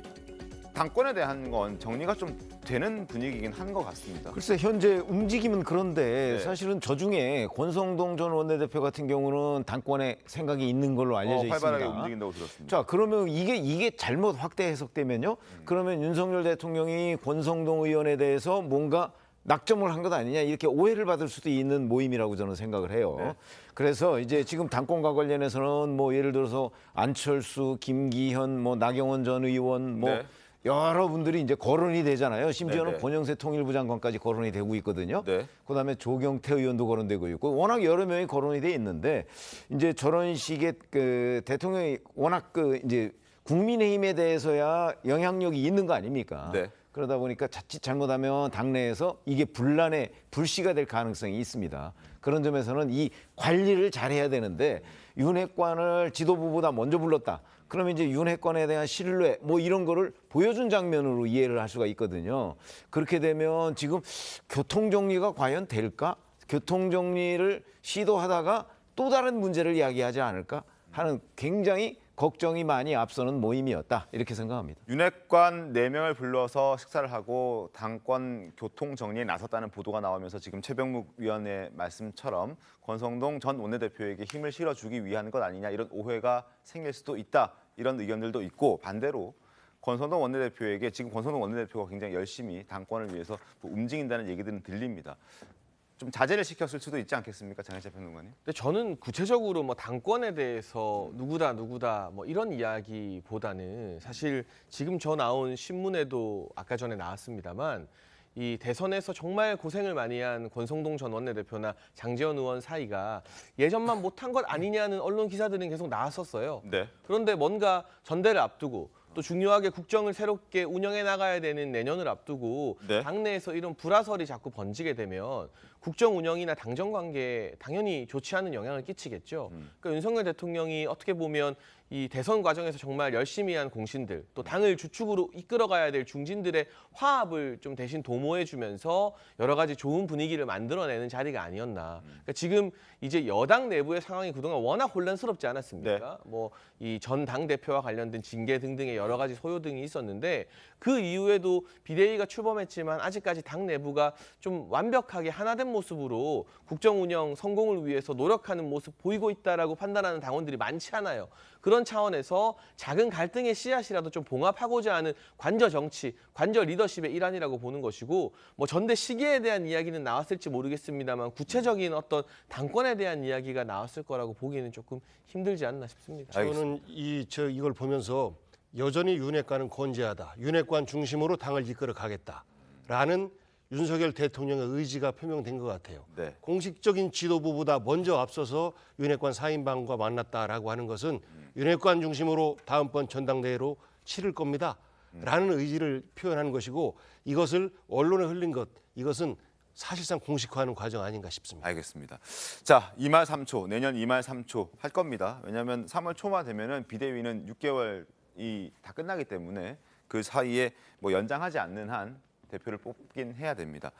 당권에 대한 건 정리가 좀 되는 분위기긴 한 것 같습니다. 글쎄 현재 움직임은 그런데 네. 사실은 저 중에 권성동 전 원내대표 같은 경우는 당권에 생각이 있는 걸로 알려져 활발하게 있습니다. 움직인다고 들었습니다. 자, 그러면 이게 잘못 확대 해석되면요. 그러면 윤석열 대통령이 권성동 의원에 대해서 뭔가 낙점을 한 것 아니냐 이렇게 오해를 받을 수도 있는 모임이라고 저는 생각을 해요. 네. 그래서 이제 지금 당권과 관련해서는 뭐 예를 들어서 안철수, 김기현, 뭐 나경원 전 의원 뭐 네. 여러분들이 이제 거론이 되잖아요. 심지어는 네네. 권영세 통일부 장관까지 거론이 되고 있거든요. 네. 그다음에 조경태 의원도 거론되고 있고 워낙 여러 명이 거론이 돼 있는데 이제 저런 식의 그 대통령이 워낙 그 이제 국민의힘에 대해서야 영향력이 있는 거 아닙니까? 네. 그러다 보니까 자칫 잘못하면 당내에서 이게 분란의 불씨가 될 가능성이 있습니다. 그런 점에서는 이 관리를 잘해야 되는데 윤핵관을 지도부보다 먼저 불렀다. 그러면 이제 윤핵관에 대한 신뢰 뭐 이런 거를 보여준 장면으로 이해를 할 수가 있거든요. 그렇게 되면 지금 교통정리가 과연 될까? 교통정리를 시도하다가 또 다른 문제를 이야기하지 않을까 하는 굉장히 걱정이 많이 앞서는 모임이었다 이렇게 생각합니다. 윤핵관 4명을 불러서 식사를 하고 당권 교통 정리에 나섰다는 보도가 나오면서 지금 최병묵 위원의 말씀처럼 권성동 전 원내대표에게 힘을 실어주기 위한 것 아니냐 이런 오해가 생길 수도 있다 이런 의견들도 있고 반대로 권성동 원내대표에게 지금 권성동 원내대표가 굉장히 열심히 당권을 위해서 움직인다는 얘기들은 들립니다. 좀 자제를 시켰을 수도 있지 않겠습니까, 장혜철 평론가님? 근데 저는 구체적으로 뭐 당권에 대해서 누구다 뭐 이런 이야기보다는 사실 지금 저 나온 신문에도 아까 전에 나왔습니다만 이 대선에서 정말 고생을 많이 한 권성동 전 원내대표나 장제원 의원 사이가 예전만 못한 것 아니냐는 언론 기사들은 계속 나왔었어요. 네. 그런데 뭔가 전대를 앞두고 또 중요하게 국정을 새롭게 운영해 나가야 되는 내년을 앞두고 네. 당내에서 이런 불화설이 자꾸 번지게 되면 국정 운영이나 당정 관계에 당연히 좋지 않은 영향을 끼치겠죠. 그러니까 윤석열 대통령이 어떻게 보면 이 대선 과정에서 정말 열심히 한 공신들 또 당을 주축으로 이끌어가야 될 중진들의 화합을 좀 대신 도모해주면서 여러 가지 좋은 분위기를 만들어내는 자리가 아니었나. 그러니까 지금 이제 여당 내부의 상황이 그동안 워낙 혼란스럽지 않았습니까? 뭐 이 전 당 대표와 관련된 징계 등등의 여러 가지 소요 등이 있었는데 그 이후에도 비대위가 출범했지만 아직까지 당 내부가 좀 완벽하게 하나된 하는 모습으로 국정 운영 성공을 위해서 노력하는 모습 보이고 있다라고 판단하는 당원들이 많지 않아요. 그런 차원에서 작은 갈등의 씨앗이라도 좀 봉합하고자 하는 관저 정치, 관저 리더십의 일환이라고 보는 것이고 뭐 전대 시기에 대한 이야기는 나왔을지 모르겠습니다만 구체적인 어떤 당권에 대한 이야기가 나왔을 거라고 보기에는 조금 힘들지 않나 싶습니다. 저는 이걸 보면서 여전히 윤핵관은 건재하다. 윤핵관 중심으로 당을 이끌어 가겠다라는 윤석열 대통령의 의지가 표명된 것 같아요. 네. 공식적인 지도부보다 먼저 앞서서 윤핵관 4인방과 만났다라고 하는 것은 윤핵관 중심으로 다음번 전당대회로 치를 겁니다. 라는 의지를 표현하는 것이고 이것을 언론에 흘린 것, 이것은 사실상 공식화하는 과정 아닌가 싶습니다. 알겠습니다. 자, 2말 3초, 내년 2말 3초 할 겁니다. 왜냐하면 3월 초만 되면은 비대위는 6개월이 다 끝나기 때문에 그 사이에 뭐 연장하지 않는 한 대표를 뽑긴 해야 됩니다.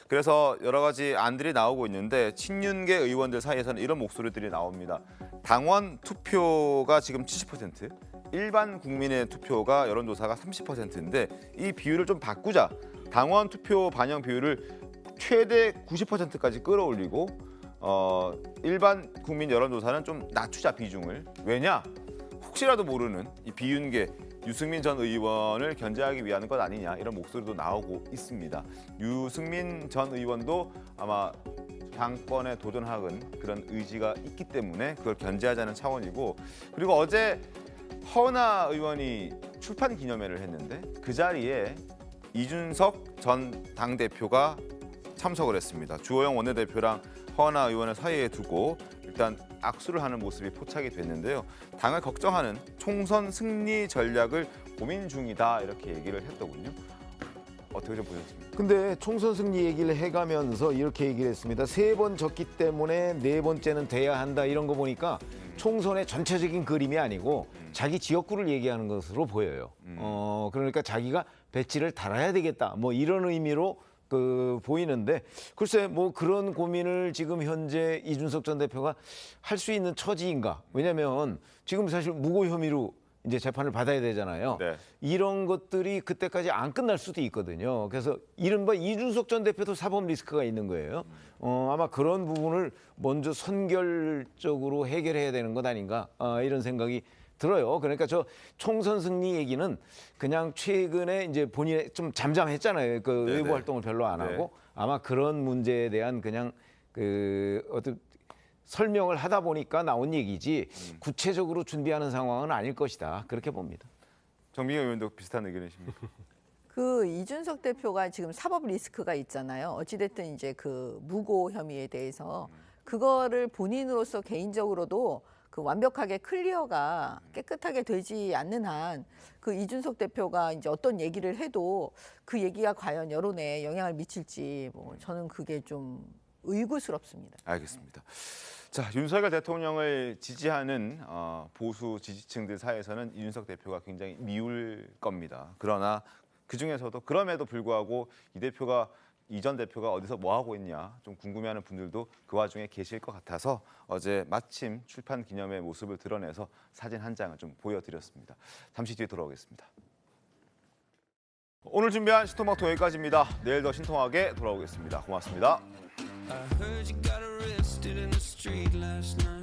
그래서 여러 가지 안들이 나오고 있는데 친윤계 의원들 사이에서는 이런 목소리들이 나옵니다. 당원 투표가 지금 70%, 일반 국민의 투표가 여론조사가 30%인데 이 비율을 좀 바꾸자. 당원 투표 반영 비율을 최대 90%까지 끌어올리고 일반 국민 여론조사는 좀 낮추자 비중을. 왜냐? 혹시라도 모르는 이 비윤계 유승민 전 의원을 견제하기 위한 것 아니냐 이런 목소리도 나오고 있습니다. 유승민 전 의원도 아마 당권에 도전하는 그런 의지가 있기 때문에 그걸 견제하자는 차원이고 그리고 어제 허은하 의원이 출판 기념회를 했는데 그 자리에 이준석 전 당대표가 참석을 했습니다. 주호영 원내대표랑 허은하 의원을 사이에 두고 일단 악수를 하는 모습이 포착이 됐는데요. 당을 걱정하는 총선 승리 전략을 고민 중이다 이렇게 얘기를 했더군요. 어떻게 좀 보셨습니까? 근데 총선 승리 얘기를 해가면서 이렇게 얘기를 했습니다. 3번 졌기 때문에 4번째는 돼야 한다 이런 거 보니까 총선의 전체적인 그림이 아니고 자기 지역구를 얘기하는 것으로 보여요. 그러니까 자기가 배지를 달아야 되겠다 뭐 이런 의미로 보이는데 글쎄 뭐 그런 고민을 지금 현재 이준석 전 대표가 할 수 있는 처지인가? 왜냐하면 지금 사실 무고 혐의로 이제 재판을 받아야 되잖아요. 네. 이런 것들이 그때까지 안 끝날 수도 있거든요. 그래서 이른바 이준석 전 대표도 사법 리스크가 있는 거예요. 아마 그런 부분을 먼저 선결적으로 해결해야 되는 것 아닌가 이런 생각이 들어요. 그러니까 저 총선 승리 얘기는 그냥 최근에 이제 본인이 좀 잠잠했잖아요. 그 외부 활동을 별로 안 하고 아마 그런 문제에 대한 그냥 어떤 설명을 하다 보니까 나온 얘기지 구체적으로 준비하는 상황은 아닐 것이다. 그렇게 봅니다. 정민경 의원도 비슷한 의견이십니까? 그 이준석 대표가 지금 사법 리스크가 있잖아요. 어찌됐든 이제 그 무고 혐의에 대해서 그거를 본인으로서 개인적으로도 그 완벽하게 클리어가 깨끗하게 되지 않는 한 그 이준석 대표가 이제 어떤 얘기를 해도 그 얘기가 과연 여론에 영향을 미칠지 뭐 저는 그게 좀 의구스럽습니다. 알겠습니다. 자, 윤석열 대통령을 지지하는 보수 지지층들 사이에서는 이준석 대표가 굉장히 미울 겁니다. 그러나 그중에서도 그럼에도 불구하고 이 전 대표가 어디서 뭐 하고 있냐 좀 궁금해하는 분들도 그 와중에 계실 것 같아서 어제 마침 출판 기념회 모습을 드러내서 사진 한 장을 좀 보여드렸습니다. 잠시 뒤에 돌아오겠습니다. 오늘 준비한 신통방통 여기까지입니다. 내일 더 신통하게 돌아오겠습니다. 고맙습니다. I heard you got arrested in the street last night.